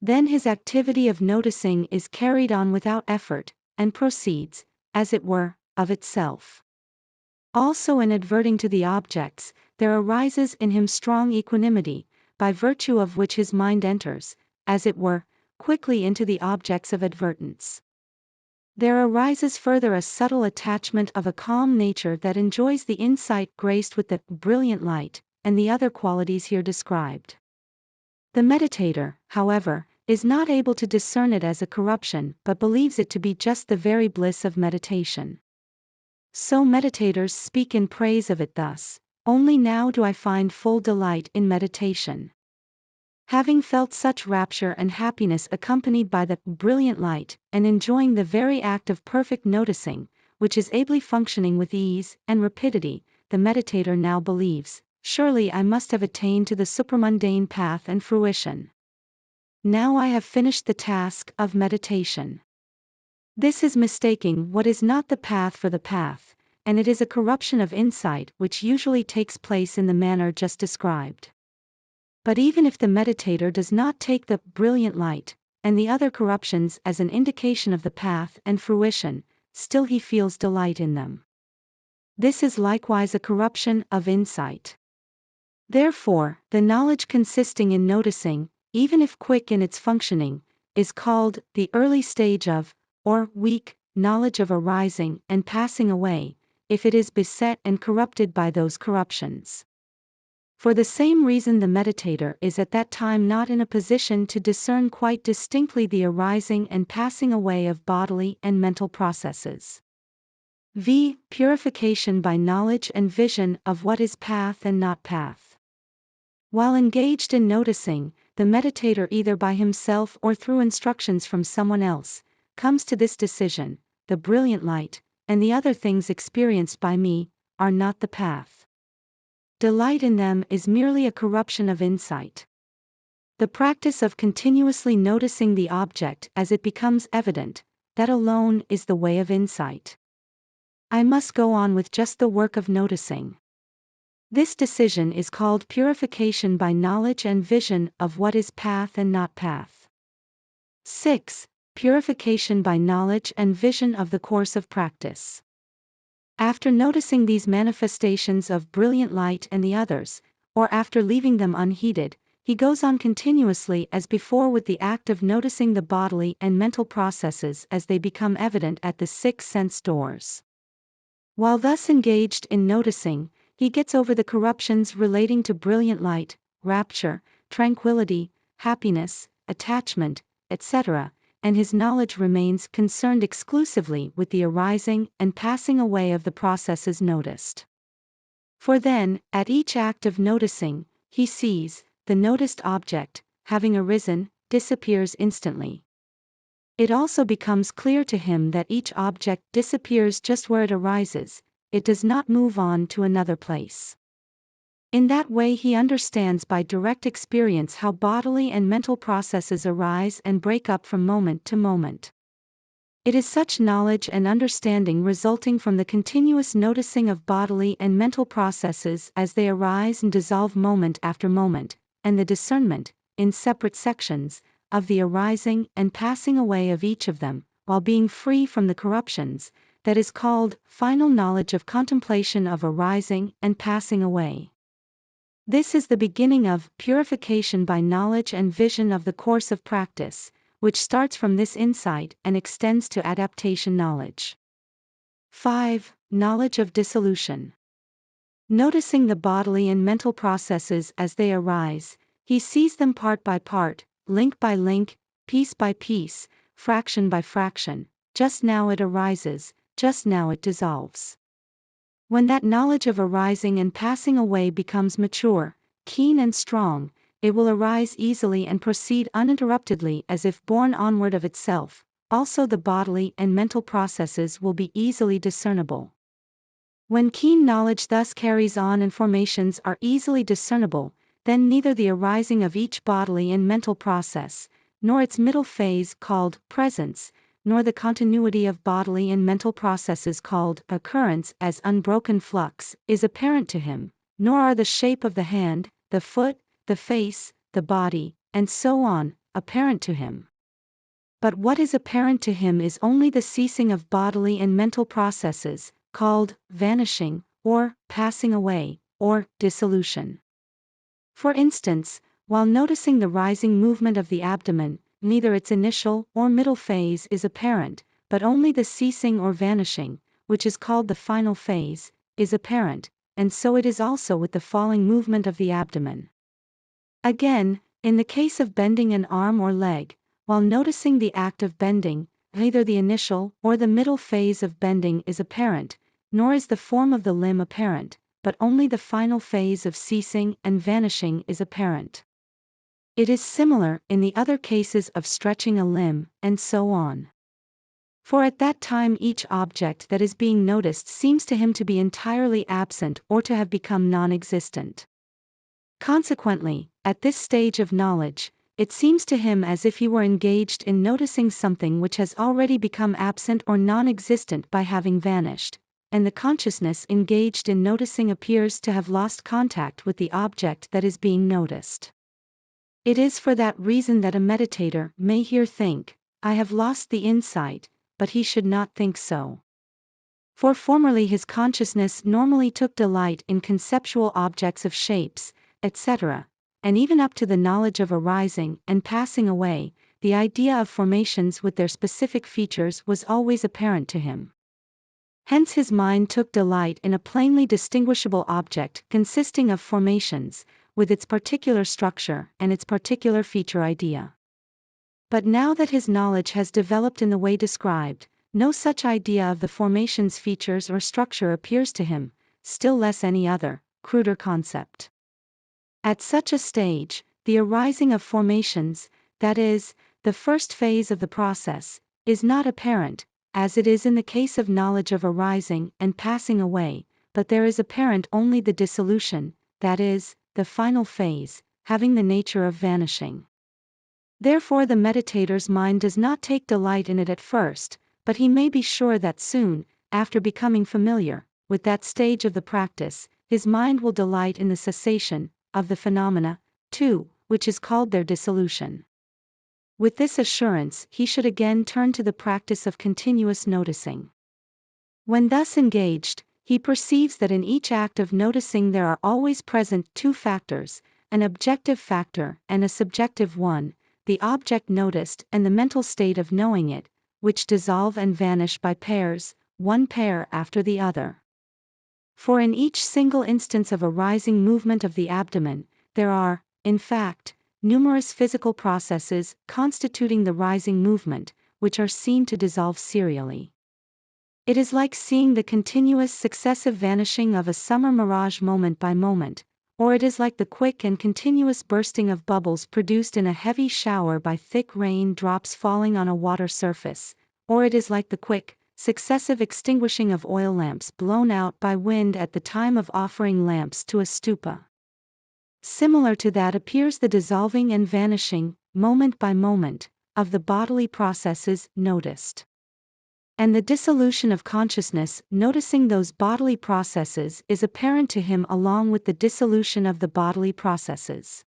Then his activity of noticing is carried on without effort, and proceeds, as it were, of itself. Also in adverting to the objects, there arises in him strong equanimity, by virtue of which his mind enters, as it were, quickly into the objects of advertence. There arises further a subtle attachment of a calm nature that enjoys the insight graced with the brilliant light, and the other qualities here described. The meditator, however, is not able to discern it as a corruption but believes it to be just the very bliss of meditation. So meditators speak in praise of it thus: "Only now do I find full delight in meditation. Having felt such rapture and happiness accompanied by the brilliant light, and enjoying the very act of perfect noticing, which is ably functioning with ease and rapidity, the meditator now believes, surely I must have attained to the supramundane path and fruition. Now I have finished the task of meditation." This is mistaking what is not the path for the path, and it is a corruption of insight which usually takes place in the manner just described. But even if the meditator does not take the brilliant light and the other corruptions as an indication of the path and fruition, still he feels delight in them. This is likewise a corruption of insight. Therefore, the knowledge consisting in noticing, even if quick in its functioning, is called the early stage of, or weak, knowledge of arising and passing away, if it is beset and corrupted by those corruptions. For the same reason the meditator is at that time not in a position to discern quite distinctly the arising and passing away of bodily and mental processes. Purification by knowledge and vision of what is path and not path. While engaged in noticing, the meditator either by himself or through instructions from someone else, comes to this decision: the brilliant light, and the other things experienced by me, are not the path. Delight in them is merely a corruption of insight. The practice of continuously noticing the object as it becomes evident, that alone is the way of insight. I must go on with just the work of noticing. This decision is called purification by knowledge and vision of what is path and not path. 6. Purification by knowledge and vision of the course of practice. After noticing these manifestations of brilliant light and the others, or after leaving them unheeded, he goes on continuously as before with the act of noticing the bodily and mental processes as they become evident at the 6 sense doors. While thus engaged in noticing, he gets over the corruptions relating to brilliant light, rapture, tranquility, happiness, attachment, etc., and his knowledge remains concerned exclusively with the arising and passing away of the processes noticed. For then, at each act of noticing, he sees, the noticed object, having arisen, disappears instantly. It also becomes clear to him that each object disappears just where it arises, it does not move on to another place. In that way he understands by direct experience how bodily and mental processes arise and break up from moment to moment. It is such knowledge and understanding resulting from the continuous noticing of bodily and mental processes as they arise and dissolve moment after moment, and the discernment, in separate sections, of the arising and passing away of each of them, while being free from the corruptions, that is called final knowledge of contemplation of arising and passing away. This is the beginning of purification by knowledge and vision of the course of practice, which starts from this insight and extends to adaptation knowledge. 5. Knowledge of dissolution. Noticing the bodily and mental processes as they arise, he sees them part by part, link by link, piece by piece, fraction by fraction. Just now it arises, just now it dissolves. When that knowledge of arising and passing away becomes mature, keen and strong, it will arise easily and proceed uninterruptedly as if borne onward of itself. Also the bodily and mental processes will be easily discernible. When keen knowledge thus carries on and formations are easily discernible, then neither the arising of each bodily and mental process, nor its middle phase called presence, nor the continuity of bodily and mental processes called occurrence as unbroken flux, is apparent to him, nor are the shape of the hand, the foot, the face, the body, and so on, apparent to him. But what is apparent to him is only the ceasing of bodily and mental processes, called vanishing, or passing away, or dissolution. For instance, while noticing the rising movement of the abdomen, neither its initial or middle phase is apparent, but only the ceasing or vanishing, which is called the final phase, is apparent, and so it is also with the falling movement of the abdomen. Again, in the case of bending an arm or leg, while noticing the act of bending, neither the initial or the middle phase of bending is apparent, nor is the form of the limb apparent, but only the final phase of ceasing and vanishing is apparent. It is similar in the other cases of stretching a limb, and so on. For at that time each object that is being noticed seems to him to be entirely absent or to have become non-existent. Consequently, at this stage of knowledge, it seems to him as if he were engaged in noticing something which has already become absent or non-existent by having vanished, and the consciousness engaged in noticing appears to have lost contact with the object that is being noticed. It is for that reason that a meditator may here think, "I have lost the insight," but he should not think so. For formerly his consciousness normally took delight in conceptual objects of shapes, etc., and even up to the knowledge of arising and passing away, the idea of formations with their specific features was always apparent to him. Hence his mind took delight in a plainly distinguishable object consisting of formations, with its particular structure and its particular feature idea. But now that his knowledge has developed in the way described, no such idea of the formation's features or structure appears to him, still less any other, cruder concept. At such a stage, the arising of formations, that is, the first phase of the process, is not apparent, as it is in the case of knowledge of arising and passing away, but there is apparent only the dissolution, that is, the final phase, having the nature of vanishing. Therefore the meditator's mind does not take delight in it at first, but he may be sure that soon, after becoming familiar with that stage of the practice, his mind will delight in the cessation of the phenomena, too, which is called their dissolution. With this assurance he should again turn to the practice of continuous noticing. When thus engaged, he perceives that in each act of noticing there are always present two factors, an objective factor and a subjective one, the object noticed and the mental state of knowing it, which dissolve and vanish by pairs, one pair after the other. For in each single instance of arising movement of the abdomen, there are, in fact, numerous physical processes constituting the rising movement, which are seen to dissolve serially. It is like seeing the continuous successive vanishing of a summer mirage moment by moment, or it is like the quick and continuous bursting of bubbles produced in a heavy shower by thick rain drops falling on a water surface, or it is like the quick, successive extinguishing of oil lamps blown out by wind at the time of offering lamps to a stupa. Similar to that appears the dissolving and vanishing, moment by moment, of the bodily processes noticed. And the dissolution of consciousness noticing those bodily processes is apparent to him along with the dissolution of the bodily processes.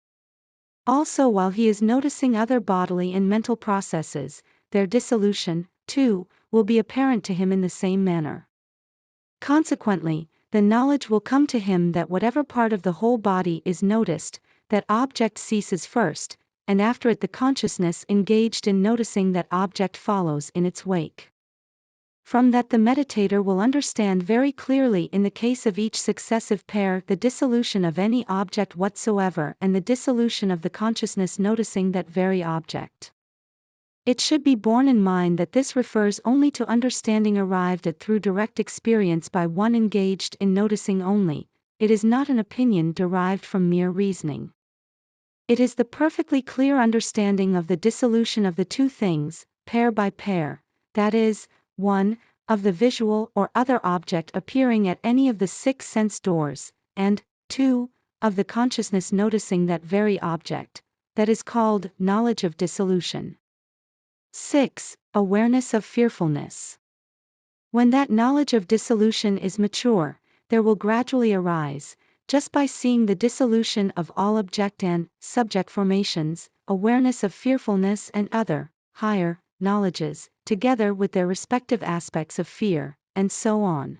Also while he is noticing other bodily and mental processes, their dissolution, too, will be apparent to him in the same manner. Consequently, the knowledge will come to him that whatever part of the whole body is noticed, that object ceases first, and after it the consciousness engaged in noticing that object follows in its wake. From that the meditator will understand very clearly in the case of each successive pair the dissolution of any object whatsoever and the dissolution of the consciousness noticing that very object. It should be borne in mind that this refers only to understanding arrived at through direct experience by one engaged in noticing only, it is not an opinion derived from mere reasoning. It is the perfectly clear understanding of the dissolution of the two things, pair by pair, that is, 1. Of the visual or other object appearing at any of the 6 sense doors, and 2. Of the consciousness noticing that very object, that is called knowledge of dissolution. 6. Awareness of fearfulness. When that knowledge of dissolution is mature, there will gradually arise, just by seeing the dissolution of all object and subject formations, awareness of fearfulness and other, higher, knowledges, together with their respective aspects of fear, and so on.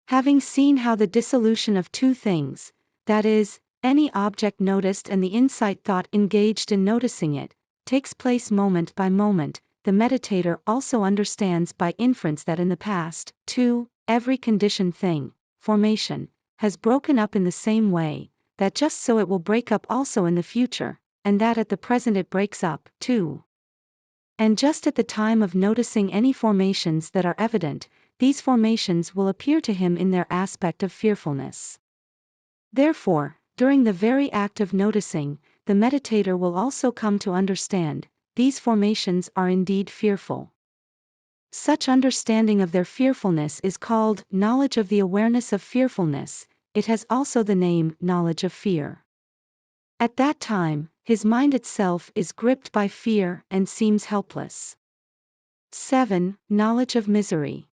Having seen how the dissolution of two things, that is, any object noticed and the insight thought engaged in noticing it, takes place moment by moment, the meditator also understands by inference that in the past, too, every conditioned thing, formation, has broken up in the same way, that just so it will break up also in the future, and that at the present it breaks up, too. And just at the time of noticing any formations that are evident, these formations will appear to him in their aspect of fearfulness. Therefore, during the very act of noticing, the meditator will also come to understand, these formations are indeed fearful. Such understanding of their fearfulness is called knowledge of the awareness of fearfulness. It has also the name knowledge of fear. At that time, his mind itself is gripped by fear and seems helpless. 7. Knowledge of misery.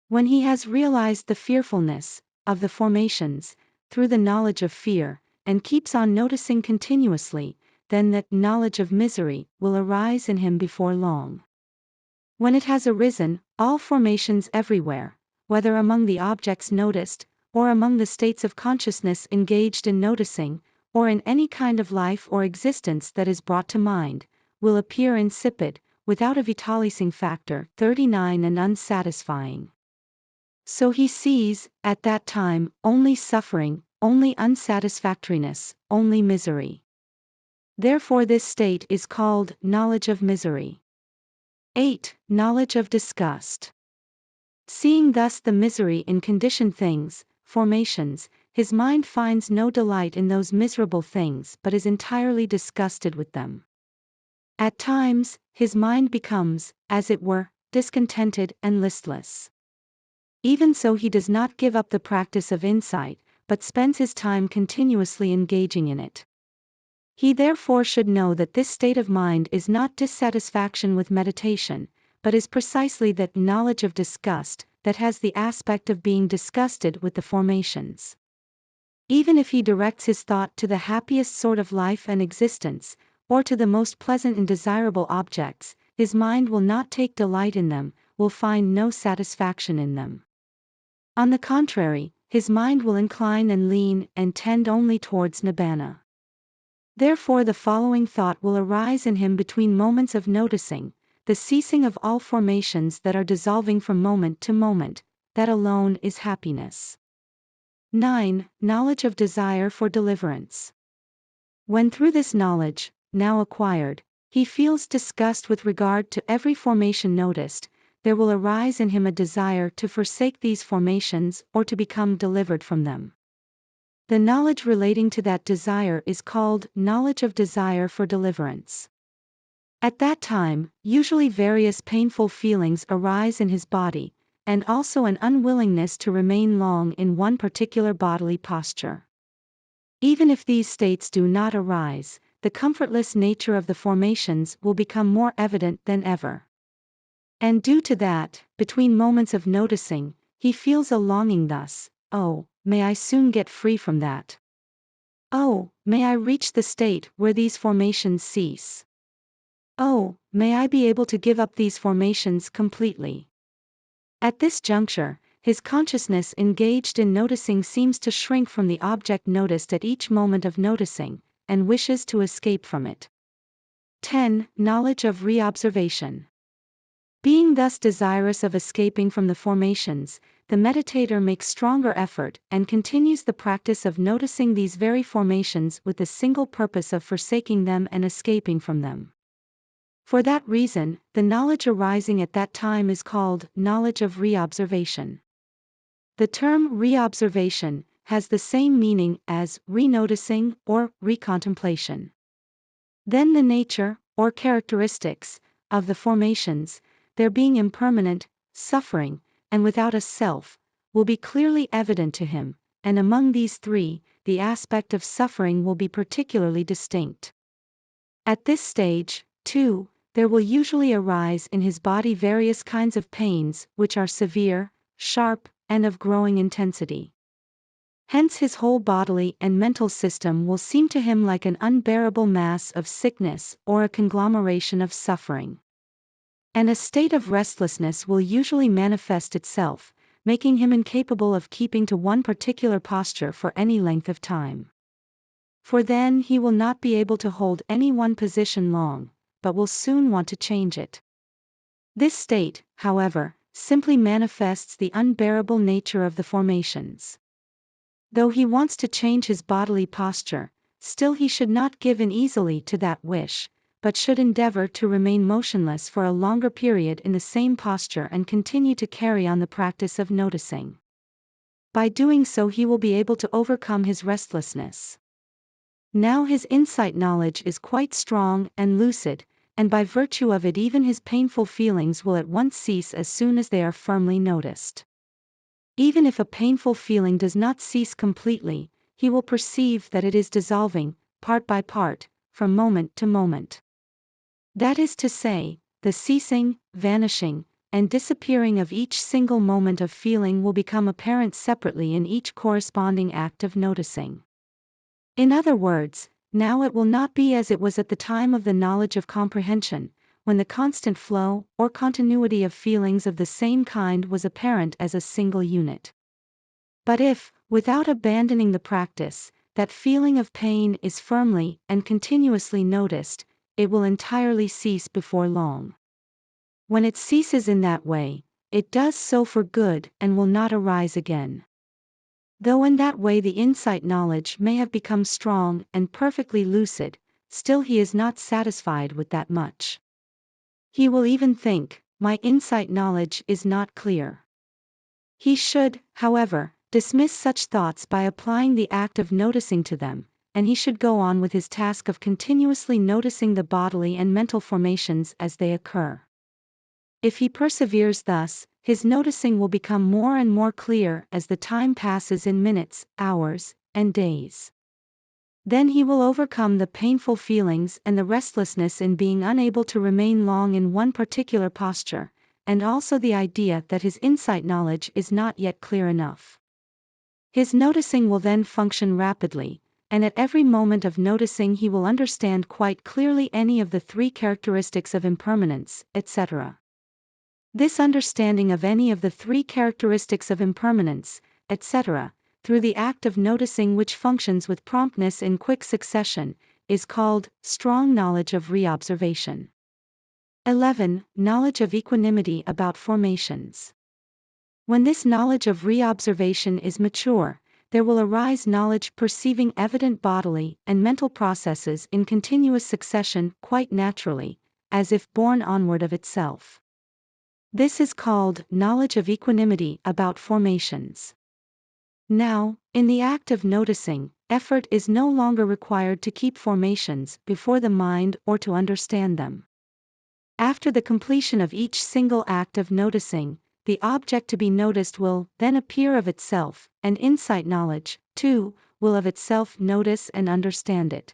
When he has realized the fearfulness of the formations through the knowledge of fear, and keeps on noticing continuously, then that knowledge of misery will arise in him before long. When it has arisen, all formations everywhere, whether among the objects noticed, or among the states of consciousness engaged in noticing, or in any kind of life or existence that is brought to mind, will appear insipid, without a vitalizing factor, 39, and unsatisfying. So he sees, at that time, only suffering, only unsatisfactoriness, only misery. Therefore this state is called knowledge of misery. 8. Knowledge of disgust. Seeing thus the misery in conditioned things, formations, his mind finds no delight in those miserable things but is entirely disgusted with them. At times, his mind becomes, as it were, discontented and listless. Even so he does not give up the practice of insight, but spends his time continuously engaging in it. He therefore should know that this state of mind is not dissatisfaction with meditation, but is precisely that knowledge of disgust, that has the aspect of being disgusted with the formations. Even if he directs his thought to the happiest sort of life and existence, or to the most pleasant and desirable objects, his mind will not take delight in them, will find no satisfaction in them. On the contrary, his mind will incline and lean and tend only towards nibbana. Therefore the following thought will arise in him between moments of noticing, the ceasing of all formations that are dissolving from moment to moment, that alone is happiness. 9. Knowledge of desire for deliverance. When through this knowledge, now acquired, he feels disgust with regard to every formation noticed, there will arise in him a desire to forsake these formations or to become delivered from them. The knowledge relating to that desire is called knowledge of desire for deliverance. At that time, usually various painful feelings arise in his body, and also an unwillingness to remain long in one particular bodily posture. Even if these states do not arise, the comfortless nature of the formations will become more evident than ever. And due to that, between moments of noticing, he feels a longing thus, oh, may I soon get free from that. Oh, may I reach the state where these formations cease. Oh, may I be able to give up these formations completely. At this juncture, his consciousness engaged in noticing seems to shrink from the object noticed at each moment of noticing, and wishes to escape from it. 10. Knowledge of reobservation. Being thus desirous of escaping from the formations, the meditator makes stronger effort and continues the practice of noticing these very formations with the single purpose of forsaking them and escaping from them. For that reason, the knowledge arising at that time is called knowledge of reobservation. The term reobservation has the same meaning as renoticing or recontemplation. Then the nature, or characteristics, of the formations, their being impermanent, suffering, and without a self, will be clearly evident to him, and among these three, the aspect of suffering will be particularly distinct. At this stage, too, there will usually arise in his body various kinds of pains which are severe, sharp, and of growing intensity. Hence his whole bodily and mental system will seem to him like an unbearable mass of sickness or a conglomeration of suffering. And a state of restlessness will usually manifest itself, making him incapable of keeping to one particular posture for any length of time. For then he will not be able to hold any one position long, but will soon want to change it. This state, however, simply manifests the unbearable nature of the formations. Though he wants to change his bodily posture, still he should not give in easily to that wish, but should endeavor to remain motionless for a longer period in the same posture and continue to carry on the practice of noticing. By doing so he will be able to overcome his restlessness. Now his insight knowledge is quite strong and lucid, and by virtue of it even his painful feelings will at once cease as soon as they are firmly noticed. Even if a painful feeling does not cease completely, he will perceive that it is dissolving, part by part, from moment to moment. That is to say, the ceasing, vanishing, and disappearing of each single moment of feeling will become apparent separately in each corresponding act of noticing. In other words, now it will not be as it was at the time of the knowledge of comprehension, when the constant flow or continuity of feelings of the same kind was apparent as a single unit. But if, without abandoning the practice, that feeling of pain is firmly and continuously noticed, it will entirely cease before long. When it ceases in that way, it does so for good and will not arise again. Though in that way the insight knowledge may have become strong and perfectly lucid, still he is not satisfied with that much. He will even think, my insight knowledge is not clear. He should, however, dismiss such thoughts by applying the act of noticing to them, and he should go on with his task of continuously noticing the bodily and mental formations as they occur. If he perseveres thus, his noticing will become more and more clear as the time passes in minutes, hours, and days. Then he will overcome the painful feelings and the restlessness in being unable to remain long in one particular posture, and also the idea that his insight knowledge is not yet clear enough. His noticing will then function rapidly, and at every moment of noticing he will understand quite clearly any of the three characteristics of impermanence, etc. This understanding of any of the three characteristics of impermanence, etc., through the act of noticing which functions with promptness in quick succession, is called strong knowledge of reobservation. 11. Knowledge of equanimity about formations. When this knowledge of reobservation is mature, there will arise knowledge perceiving evident bodily and mental processes in continuous succession quite naturally, as if born onward of itself. This is called knowledge of equanimity about formations. Now, in the act of noticing, effort is no longer required to keep formations before the mind or to understand them. After the completion of each single act of noticing, the object to be noticed will then appear of itself, and insight knowledge, too, will of itself notice and understand it.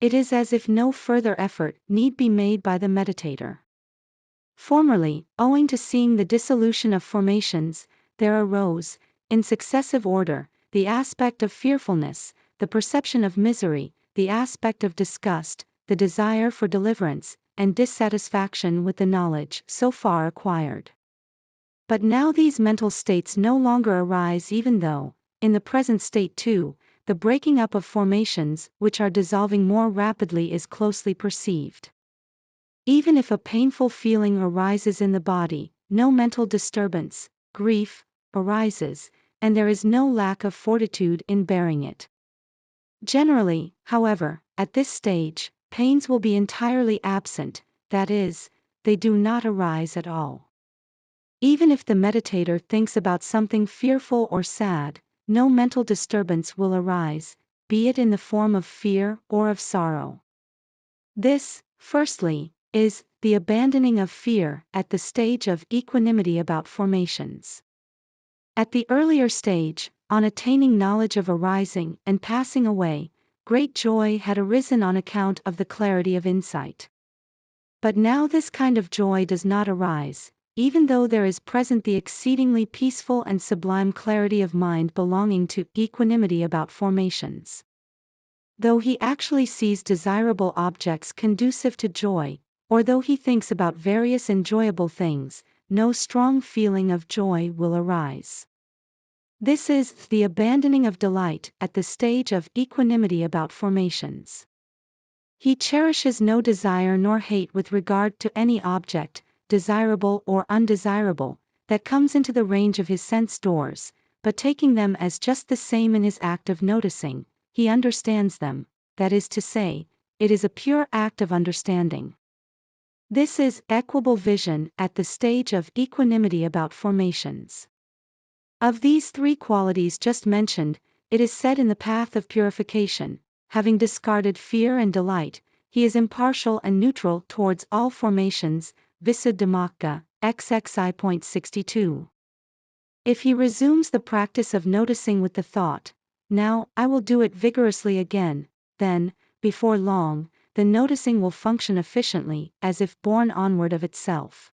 It is as if no further effort need be made by the meditator. Formerly, owing to seeing the dissolution of formations, there arose, in successive order, the aspect of fearfulness, the perception of misery, the aspect of disgust, the desire for deliverance, and dissatisfaction with the knowledge so far acquired. But now these mental states no longer arise, even though, in the present state too, the breaking up of formations which are dissolving more rapidly is closely perceived. Even if a painful feeling arises in the body, no mental disturbance, grief, arises, and there is no lack of fortitude in bearing it. Generally, however, at this stage, pains will be entirely absent, that is, they do not arise at all. Even if the meditator thinks about something fearful or sad, no mental disturbance will arise, be it in the form of fear or of sorrow. This, firstly, is the abandoning of fear at the stage of equanimity about formations. At the earlier stage, on attaining knowledge of arising and passing away, great joy had arisen on account of the clarity of insight. But now this kind of joy does not arise, even though there is present the exceedingly peaceful and sublime clarity of mind belonging to equanimity about formations. Though he actually sees desirable objects conducive to joy, or though he thinks about various enjoyable things, no strong feeling of joy will arise. This is the abandoning of delight at the stage of equanimity about formations. He cherishes no desire nor hate with regard to any object, desirable or undesirable, that comes into the range of his sense doors, but taking them as just the same in his act of noticing, he understands them, that is to say, it is a pure act of understanding. This is equable vision at the stage of equanimity about formations. Of these three qualities just mentioned, it is said in the path of purification, having discarded fear and delight, he is impartial and neutral towards all formations, Visuddhimagga, XXI.62. If he resumes the practice of noticing with the thought, now I will do it vigorously again, then, before long, the noticing will function efficiently, as if borne onward of itself.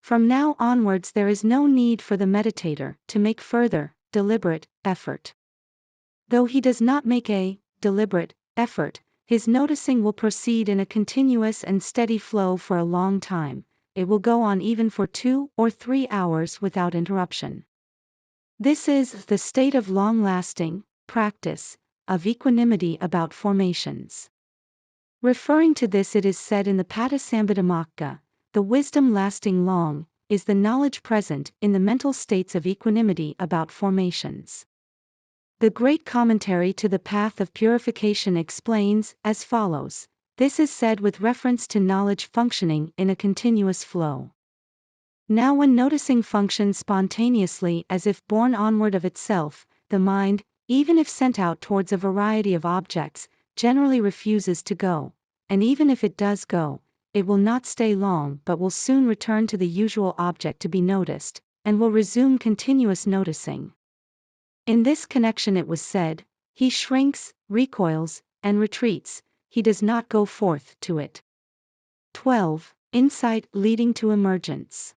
From now onwards there is no need for the meditator to make further, deliberate, effort. Though he does not make a deliberate effort, his noticing will proceed in a continuous and steady flow for a long time. It will go on even for 2 or 3 hours without interruption. This is the state of long-lasting practice of equanimity about formations. Referring to this, it is said in the Pattisambhidamagga, the wisdom lasting long is the knowledge present in the mental states of equanimity about formations. The great commentary to the path of purification explains as follows: this is said with reference to knowledge functioning in a continuous flow. Now when noticing functions spontaneously as if borne onward of itself, the mind, even if sent out towards a variety of objects, generally refuses to go, and even if it does go, it will not stay long but will soon return to the usual object to be noticed, and will resume continuous noticing. In this connection it was said, he shrinks, recoils, and retreats, he does not go forth to it. 12. Insight leading to emergence.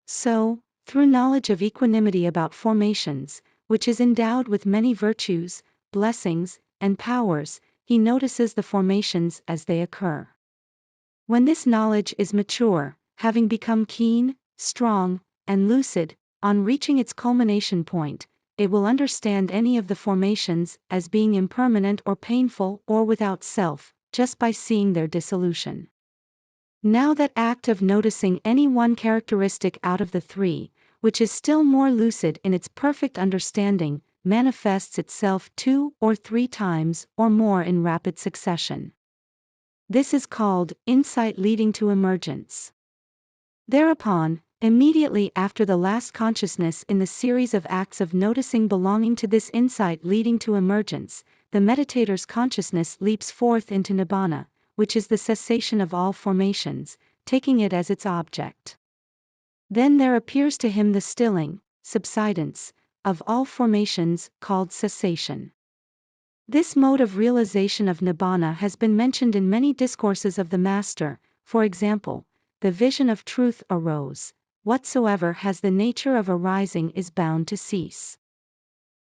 So, through knowledge of equanimity about formations, which is endowed with many virtues, blessings, and powers, he notices the formations as they occur. When this knowledge is mature, having become keen, strong, and lucid, on reaching its culmination point, it will understand any of the formations as being impermanent or painful or without self, just by seeing their dissolution. Now that act of noticing any one characteristic out of the three, which is still more lucid in its perfect understanding, manifests itself 2 or 3 times or more in rapid succession. This is called insight leading to emergence. Thereupon, immediately after the last consciousness in the series of acts of noticing belonging to this insight leading to emergence, the meditator's consciousness leaps forth into nibbana, which is the cessation of all formations, taking it as its object. Then there appears to him the stilling, subsidence, of all formations, called cessation. This mode of realization of nibbana has been mentioned in many discourses of the Master. For example, the vision of truth arose. Whatsoever has the nature of arising is bound to cease.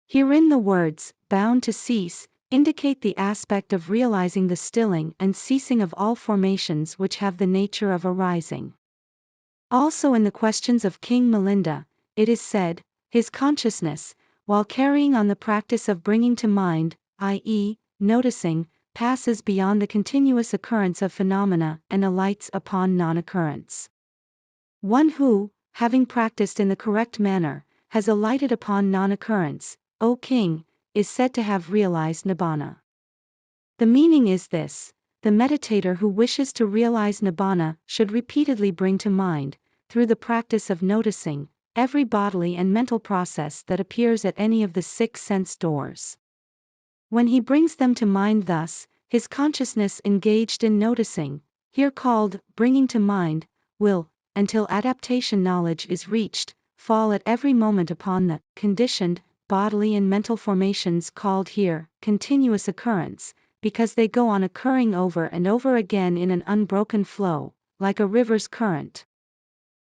Herein the words, bound to cease, indicate the aspect of realizing the stilling and ceasing of all formations which have the nature of arising. Also in the questions of King Milinda, it is said, his consciousness, while carrying on the practice of bringing to mind, i.e., noticing, passes beyond the continuous occurrence of phenomena and alights upon non-occurrence. One who, having practiced in the correct manner, has alighted upon non-occurrence, O King, is said to have realized nibbana. The meaning is this: the meditator who wishes to realize nibbana should repeatedly bring to mind, through the practice of noticing, every bodily and mental process that appears at any of the 6 sense doors. When he brings them to mind thus, his consciousness engaged in noticing, here called bringing to mind, will, until adaptation knowledge is reached, fall at every moment upon the conditioned, bodily and mental formations called here continuous occurrence, because they go on occurring over and over again in an unbroken flow, like a river's current.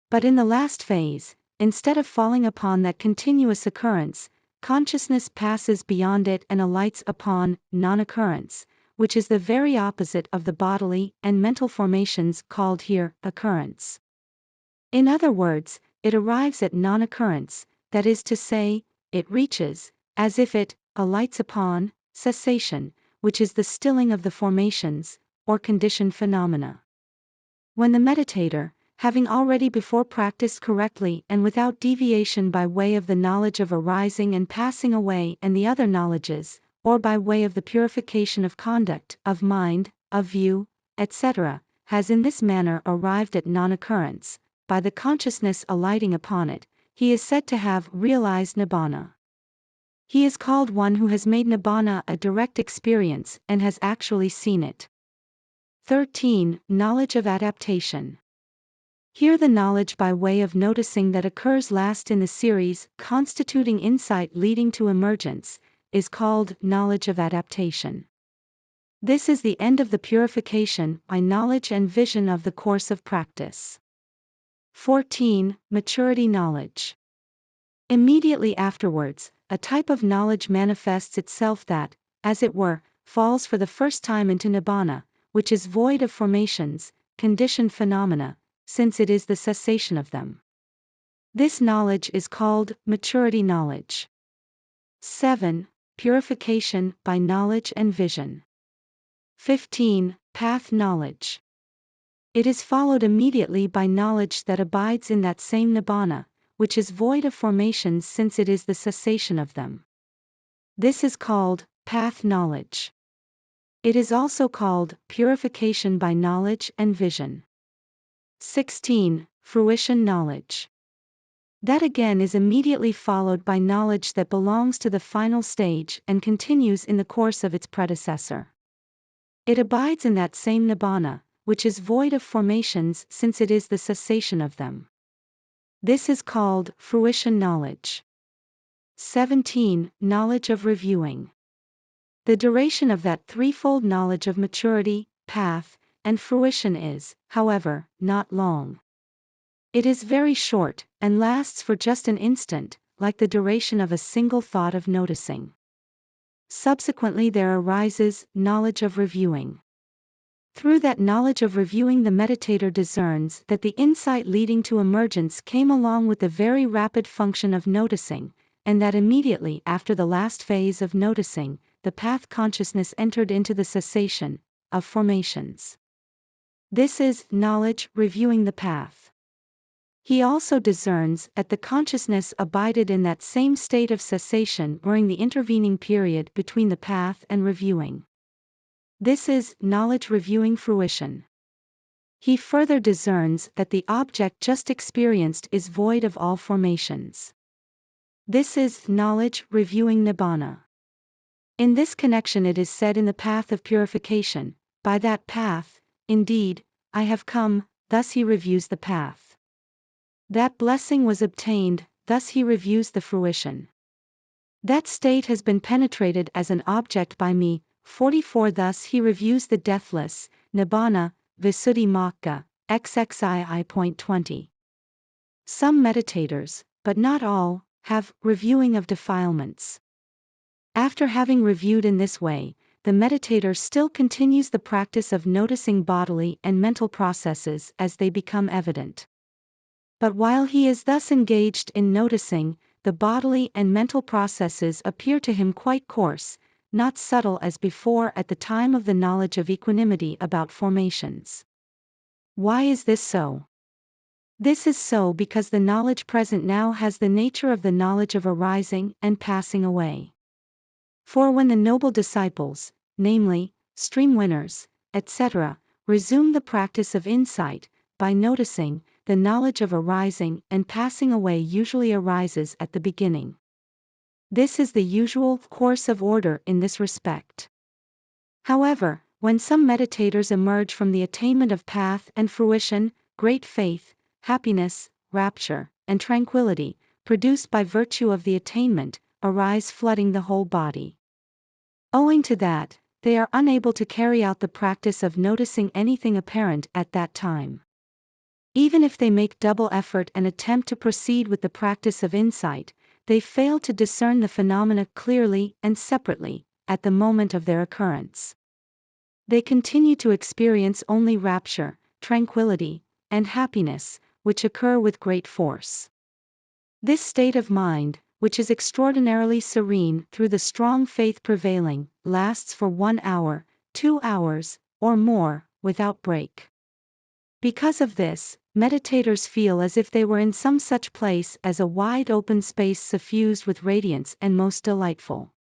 But in the last phase, instead of falling upon that continuous occurrence, consciousness passes beyond it and alights upon non-occurrence, which is the very opposite of the bodily and mental formations called here occurrence. In other words, it arrives at non-occurrence, that is to say, it reaches, as if it alights upon, cessation, which is the stilling of the formations, or conditioned phenomena. When the meditator, having already before practiced correctly and without deviation by way of the knowledge of arising and passing away and the other knowledges, or by way of the purification of conduct, of mind, of view, etc., has in this manner arrived at non-occurrence, by the consciousness alighting upon it, he is said to have realized nibbana. He is called one who has made nibbana a direct experience and has actually seen it. 13. Knowledge of adaptation. Here the knowledge by way of noticing that occurs last in the series, constituting insight leading to emergence, is called knowledge of adaptation. This is the end of the purification by knowledge and vision of the course of practice. 14. Maturity knowledge. Immediately afterwards, a type of knowledge manifests itself that, as it were, falls for the first time into nibbana, which is void of formations, conditioned phenomena, since it is the cessation of them. This knowledge is called maturity knowledge. 7. Purification by knowledge and vision. 15. Path knowledge. It is followed immediately by knowledge that abides in that same nibbana, which is void of formations since it is the cessation of them. This is called path knowledge. It is also called purification by knowledge and vision. 16. Fruition knowledge. That again is immediately followed by knowledge that belongs to the final stage and continues in the course of its predecessor. It abides in that same nibbana, which is void of formations since it is the cessation of them. This is called fruition knowledge. 17. Knowledge of reviewing. The duration of that threefold knowledge of maturity, path, and fruition is, however, not long. It is very short, and lasts for just an instant, like the duration of a single thought of noticing. Subsequently there arises knowledge of reviewing. Through that knowledge of reviewing the meditator discerns that the insight leading to emergence came along with the very rapid function of noticing, and that immediately after the last phase of noticing, the path consciousness entered into the cessation of formations. This is knowledge reviewing the path. He also discerns that the consciousness abided in that same state of cessation during the intervening period between the path and reviewing. This is knowledge reviewing fruition. He further discerns that the object just experienced is void of all formations. This is knowledge reviewing nibbana. In this connection it is said in the path of purification, by that path, indeed, I have come, thus he reviews the path. That blessing was obtained, thus he reviews the fruition. That state has been penetrated as an object by me, 44. Thus he reviews the deathless, nibbana, visuddhimagga, XXII.20. Some meditators, but not all, have reviewing of defilements. After having reviewed in this way, the meditator still continues the practice of noticing bodily and mental processes as they become evident. But while he is thus engaged in noticing, the bodily and mental processes appear to him quite coarse, not subtle as before at the time of the knowledge of equanimity about formations. Why is this so? This is so because the knowledge present now has the nature of the knowledge of arising and passing away. For when the noble disciples, namely, stream winners, etc., resume the practice of insight, by noticing, the knowledge of arising and passing away usually arises at the beginning. This is the usual course of order in this respect. However, when some meditators emerge from the attainment of path and fruition, great faith, happiness, rapture, and tranquility, produced by virtue of the attainment, arise flooding the whole body. Owing to that, they are unable to carry out the practice of noticing anything apparent at that time. Even if they make double effort and attempt to proceed with the practice of insight, they fail to discern the phenomena clearly and separately, at the moment of their occurrence. They continue to experience only rapture, tranquility, and happiness, which occur with great force. This state of mind, which is extraordinarily serene through the strong faith prevailing, lasts for 1 hour, 2 hours, or more, without break. Because of this, meditators feel as if they were in some such place as a wide open space suffused with radiance and most delightful.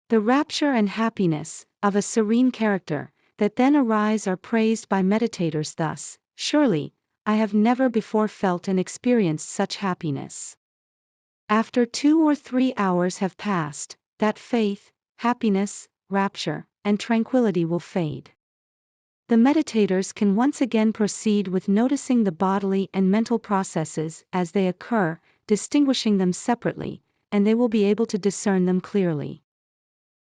The rapture and happiness, of a serene character, that then arise are praised by meditators thus: "Surely, I have never before felt and experienced such happiness." After 2 or 3 hours have passed, that faith, happiness, rapture, and tranquility will fade. The meditators can once again proceed with noticing the bodily and mental processes as they occur, distinguishing them separately, and they will be able to discern them clearly.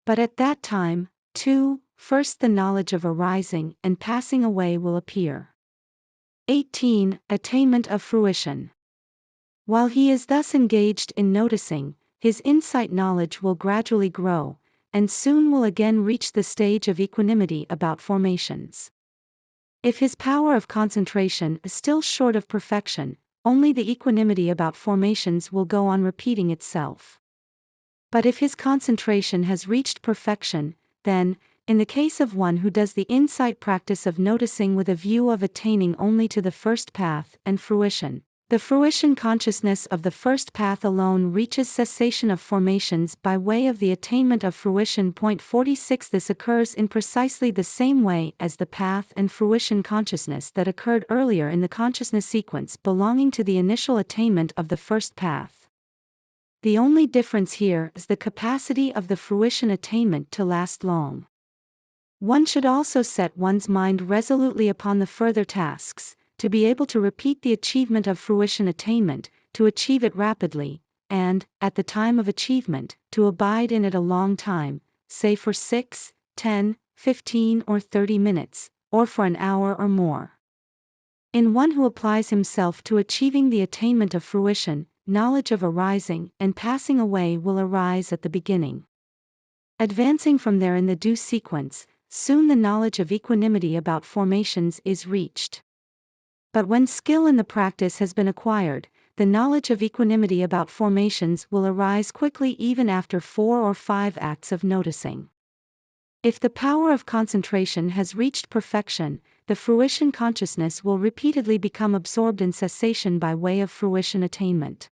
But at that time, too, first the knowledge of arising and passing away will appear. 18. Attainment of fruition. While he is thus engaged in noticing, his insight knowledge will gradually grow, and soon will again reach the stage of equanimity about formations. If his power of concentration is still short of perfection, only the equanimity about formations will go on repeating itself. But if his concentration has reached perfection, then, in the case of one who does the insight practice of noticing with a view of attaining only to the first path and fruition, the fruition consciousness of the first path alone reaches cessation of formations by way of the attainment of fruition. 46 This occurs in precisely the same way as the path and fruition consciousness that occurred earlier in the consciousness sequence belonging to the initial attainment of the first path. The only difference here is the capacity of the fruition attainment to last long. One should also set one's mind resolutely upon the further tasks, to be able to repeat the achievement of fruition attainment, to achieve it rapidly, and, at the time of achievement, to abide in it a long time, say for 6, 10, 15 or 30 minutes, or for an hour or more. In one who applies himself to achieving the attainment of fruition, knowledge of arising and passing away will arise at the beginning. Advancing from there in the due sequence, soon the knowledge of equanimity about formations is reached. But when skill in the practice has been acquired, the knowledge of equanimity about formations will arise quickly even after 4 or 5 acts of noticing. If the power of concentration has reached perfection, the fruition consciousness will repeatedly become absorbed in cessation by way of fruition attainment.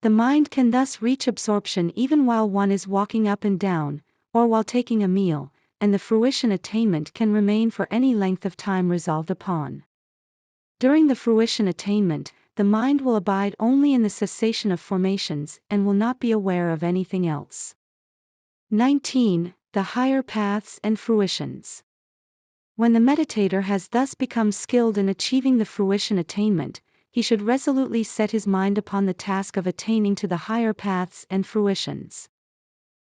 The mind can thus reach absorption even while one is walking up and down, or while taking a meal, and the fruition attainment can remain for any length of time resolved upon. During the fruition attainment, the mind will abide only in the cessation of formations and will not be aware of anything else. 19. The higher paths and fruitions. When the meditator has thus become skilled in achieving the fruition attainment, he should resolutely set his mind upon the task of attaining to the higher paths and fruitions.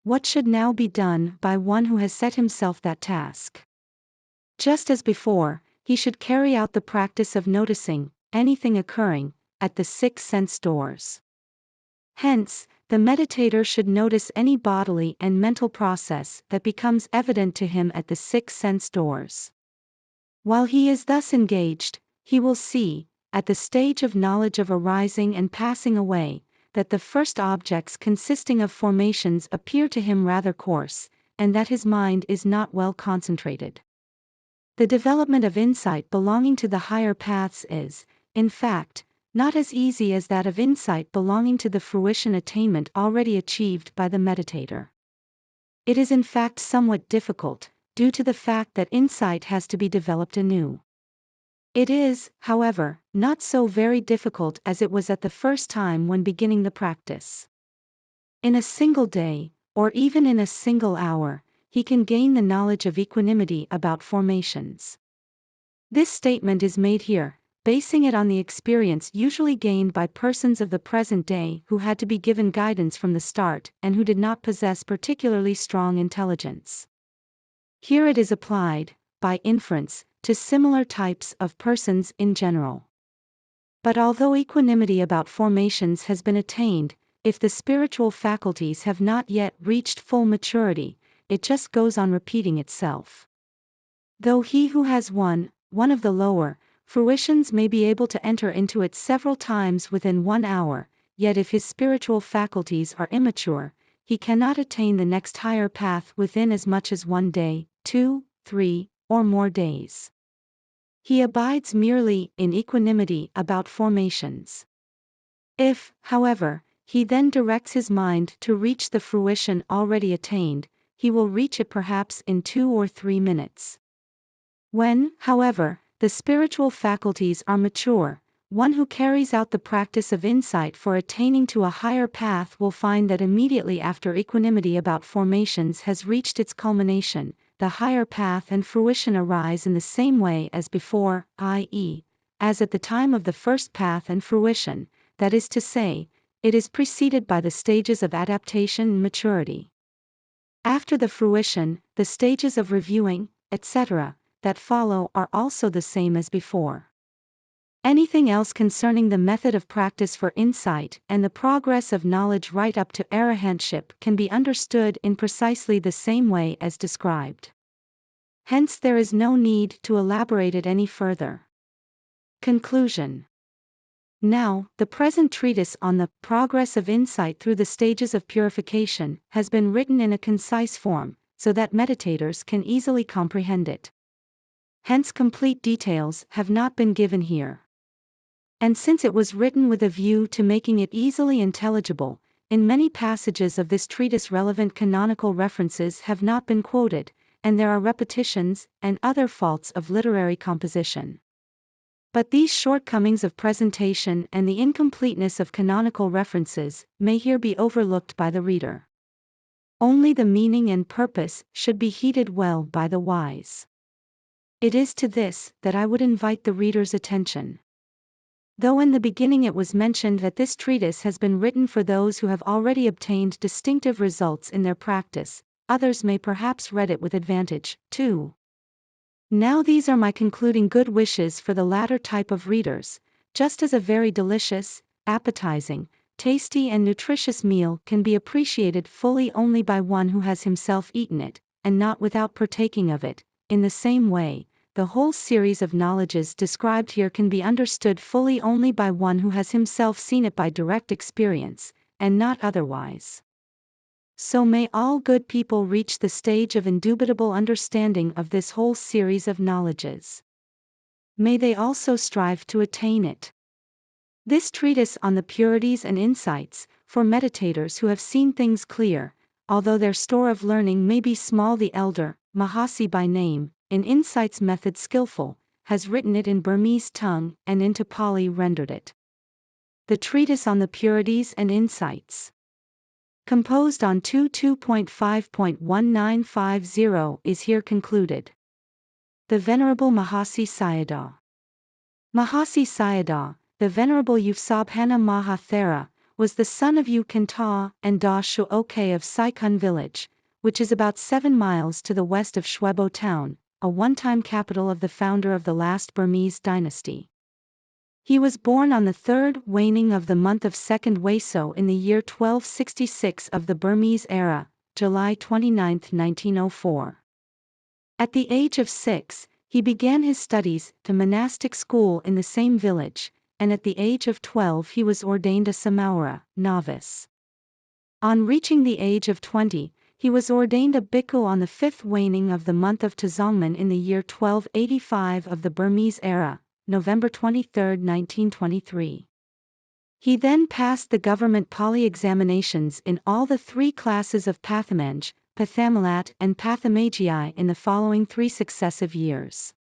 What should now be done by one who has set himself that task? Just as before, he should carry out the practice of noticing anything occurring at the 6 sense doors. Hence, the meditator should notice any bodily and mental process that becomes evident to him at the 6 sense doors. While he is thus engaged, he will see, at the stage of knowledge of arising and passing away, that the first objects consisting of formations appear to him rather coarse, and that his mind is not well concentrated. The development of insight belonging to the higher paths is, in fact, not as easy as that of insight belonging to the fruition attainment already achieved by the meditator. It is in fact somewhat difficult, due to the fact that insight has to be developed anew. It is, however, not so very difficult as it was at the first time when beginning the practice. In a single day, or even in a single hour, he can gain the knowledge of equanimity about formations. This statement is made here, basing it on the experience usually gained by persons of the present day who had to be given guidance from the start and who did not possess particularly strong intelligence. Here it is applied, by inference, to similar types of persons in general. But although equanimity about formations has been attained, if the spiritual faculties have not yet reached full maturity, it just goes on repeating itself. Though he who has one of the lower fruitions may be able to enter into it several times within 1 hour, yet if his spiritual faculties are immature, he cannot attain the next higher path within as much as 1 day, 2, 3, or more days. He abides merely in equanimity about formations. If, however, he then directs his mind to reach the fruition already attained, he will reach it perhaps in 2 or 3 minutes. When, however, the spiritual faculties are mature, one who carries out the practice of insight for attaining to a higher path will find that immediately after equanimity about formations has reached its culmination, the higher path and fruition arise in the same way as before, i.e., as at the time of the first path and fruition, that is to say, it is preceded by the stages of adaptation and maturity. After the fruition, the stages of reviewing, etc., that follow are also the same as before. Anything else concerning the method of practice for insight and the progress of knowledge right up to arahantship can be understood in precisely the same way as described. Hence there is no need to elaborate it any further. Conclusion. Now, the present treatise on the progress of insight through the stages of purification has been written in a concise form, so that meditators can easily comprehend it. Hence complete details have not been given here. And since it was written with a view to making it easily intelligible, in many passages of this treatise relevant canonical references have not been quoted, and there are repetitions and other faults of literary composition. But these shortcomings of presentation and the incompleteness of canonical references may here be overlooked by the reader. Only the meaning and purpose should be heeded well by the wise. It is to this that I would invite the reader's attention. Though in the beginning it was mentioned that this treatise has been written for those who have already obtained distinctive results in their practice, others may perhaps read it with advantage, too. Now these are my concluding good wishes for the latter type of readers, just as a very delicious, appetizing, tasty and nutritious meal can be appreciated fully only by one who has himself eaten it, and not without partaking of it. In the same way, the whole series of knowledges described here can be understood fully only by one who has himself seen it by direct experience, and not otherwise. So may all good people reach the stage of indubitable understanding of this whole series of knowledges. May they also strive to attain it. This treatise on the purities and insights, for meditators who have seen things clear, although their store of learning may be small, the elder, Mahasi by name, in insights method skillful, has written it in Burmese tongue and into Pali rendered it. The treatise on the purities and insights, composed on 2.5.1950, is here concluded. The Venerable Mahasi Sayadaw. Mahasi Sayadaw, the Venerable Vipassanā Ñāṇa Thera, was the son of U Kantā and Da Shuoke of Saikun village, which is about 7 miles to the west of Shwebo town, a one-time capital of the founder of the last Burmese dynasty. He was born on the 3rd waning of the month of 2nd Weso in the year 1266 of the Burmese era, July 29, 1904. At the age of 6, he began his studies to monastic school in the same village, and at the age of 12 he was ordained a Samaura, novice. On reaching the age of 20, he was ordained a bhikkhu on the 5th waning of the month of Tzongmen in the year 1285 of the Burmese era, November 23, 1923. He then passed the government Pali examinations in all the 3 classes of Pathamanj, Pathamalat and Pathamagiai in the following 3 successive years.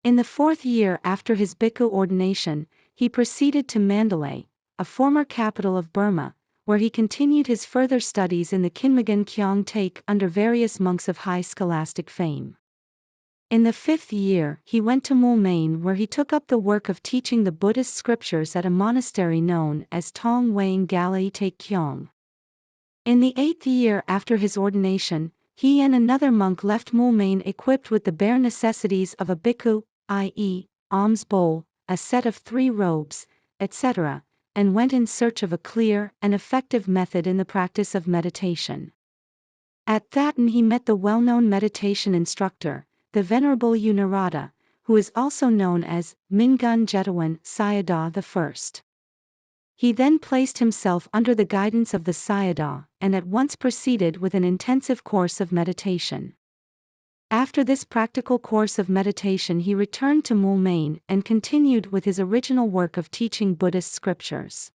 In the 4th year after his bhikkhu ordination, he proceeded to Mandalay, a former capital of Burma, where he continued his further studies in the Kinmagan Kyong Take under various monks of high scholastic fame. In the 5th year he went to Moulmein, where he took up the work of teaching the Buddhist scriptures at a monastery known as Tong Wang Galai Take Kyong. In the 8th year after his ordination, he and another monk left Moulmein equipped with the bare necessities of a bhikkhu, i.e., alms bowl, a set of 3 robes, etc., and went in search of a clear and effective method in the practice of meditation. At Thaton he met the well-known meditation instructor, the Venerable U Narada, who is also known as Mingun Jettawan Sayadaw I. He then placed himself under the guidance of the Sayadaw, and at once proceeded with an intensive course of meditation. After this practical course of meditation, he returned to Moulmein and continued with his original work of teaching Buddhist scriptures.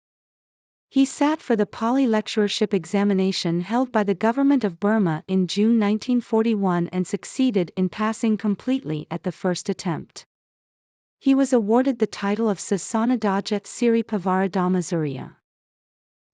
He sat for the Pali lecturership examination held by the government of Burma in June 1941 and succeeded in passing completely at the first attempt. He was awarded the title of Sasanadaja Siri Pavaradhammasuriya.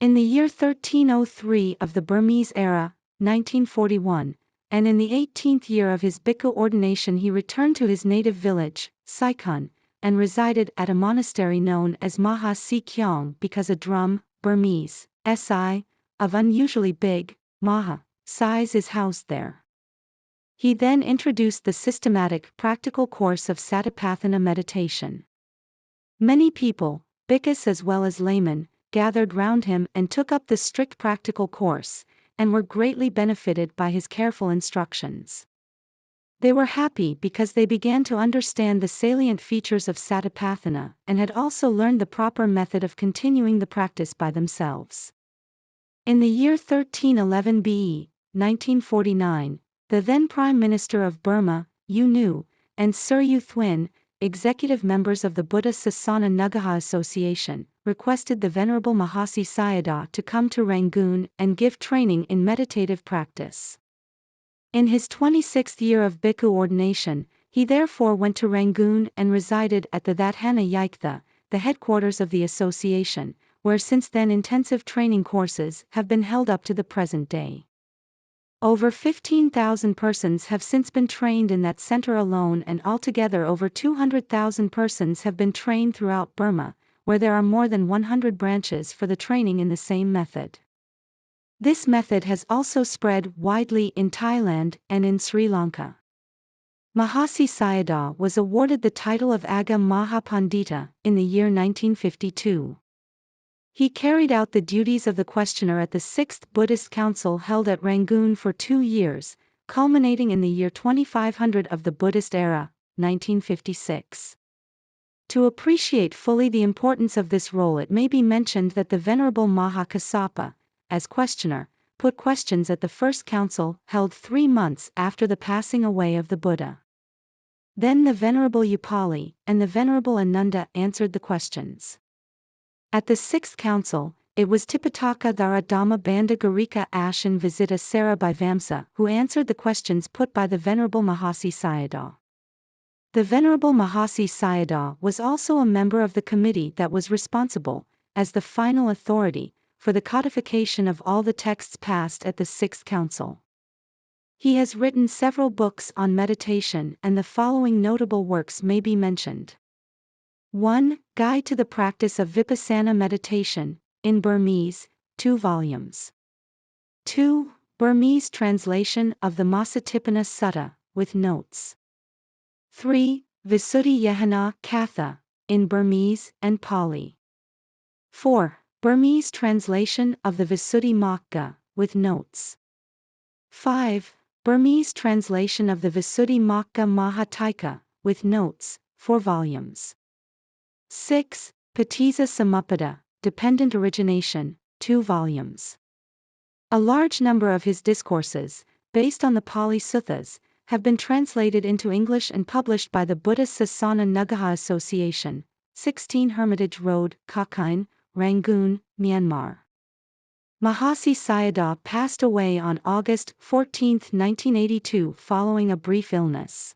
In the year 1303 of the Burmese era, 1941, and in the 18th year of his bhikkhu ordination, he returned to his native village, Saikhan, and resided at a monastery known as Mahasi Sayadaw because a drum, Burmese, si, of unusually big, maha, size is housed there. He then introduced the systematic, practical course of Satipatthana meditation. Many people, bhikkhus as well as laymen, gathered round him and took up the strict practical course, and were greatly benefited by his careful instructions. They were happy because they began to understand the salient features of Satipatthana and had also learned the proper method of continuing the practice by themselves. In the year 1311 BE, 1949, the then Prime Minister of Burma, U Nu, and Sir U Thwin, executive members of the Vipassana Ñāṇa Association, requested the Venerable Mahasi Sayadaw to come to Rangoon and give training in meditative practice. In his 26th year of bhikkhu ordination, he therefore went to Rangoon and resided at the Thathana Yaiktha, the headquarters of the association, where since then intensive training courses have been held up to the present day. Over 15,000 persons have since been trained in that center alone, and altogether over 200,000 persons have been trained throughout Burma, where there are more than 100 branches for the training in the same method. This method has also spread widely in Thailand and in Sri Lanka. Mahasi Sayadaw was awarded the title of Agga Mahapandita in the year 1952. He carried out the duties of the questioner at the 6th Buddhist Council held at Rangoon for 2 years, culminating in the year 2500 of the Buddhist era, 1956. To appreciate fully the importance of this role, it may be mentioned that the Venerable Maha Kassapa, as questioner, put questions at the first council held 3 months after the passing away of the Buddha. Then the Venerable Upali and the Venerable Ananda answered the questions. At the 6th council, it was Tipitaka Thara Dhamma Banda Garika Ashan Visita Sara Vamsa who answered the questions put by the Venerable Mahasi Sayadaw. The Venerable Mahasi Sayadaw was also a member of the committee that was responsible, as the final authority, for the codification of all the texts passed at the 6th council. He has written several books on meditation, and the following notable works may be mentioned. 1. Guide to the Practice of Vipassana Meditation, in Burmese, 2 volumes. 2. Burmese translation of the Satipatthāna Sutta, with notes. 3. Visuddhiyana Katha, in Burmese and Pali. 4. Burmese translation of the Visuddhimagga, with notes. 5. Burmese translation of the Visuddhimagga Mahatthika, with notes, 4 volumes. 6. Patisa Samuppada, Dependent Origination, 2 volumes. A large number of his discourses, based on the Pali Suttas, have been translated into English and published by the Vipassana Ñāṇa Association, 16 Hermitage Road, Kakine, Rangoon, Myanmar. Mahasi Sayadaw passed away on August 14, 1982 following a brief illness.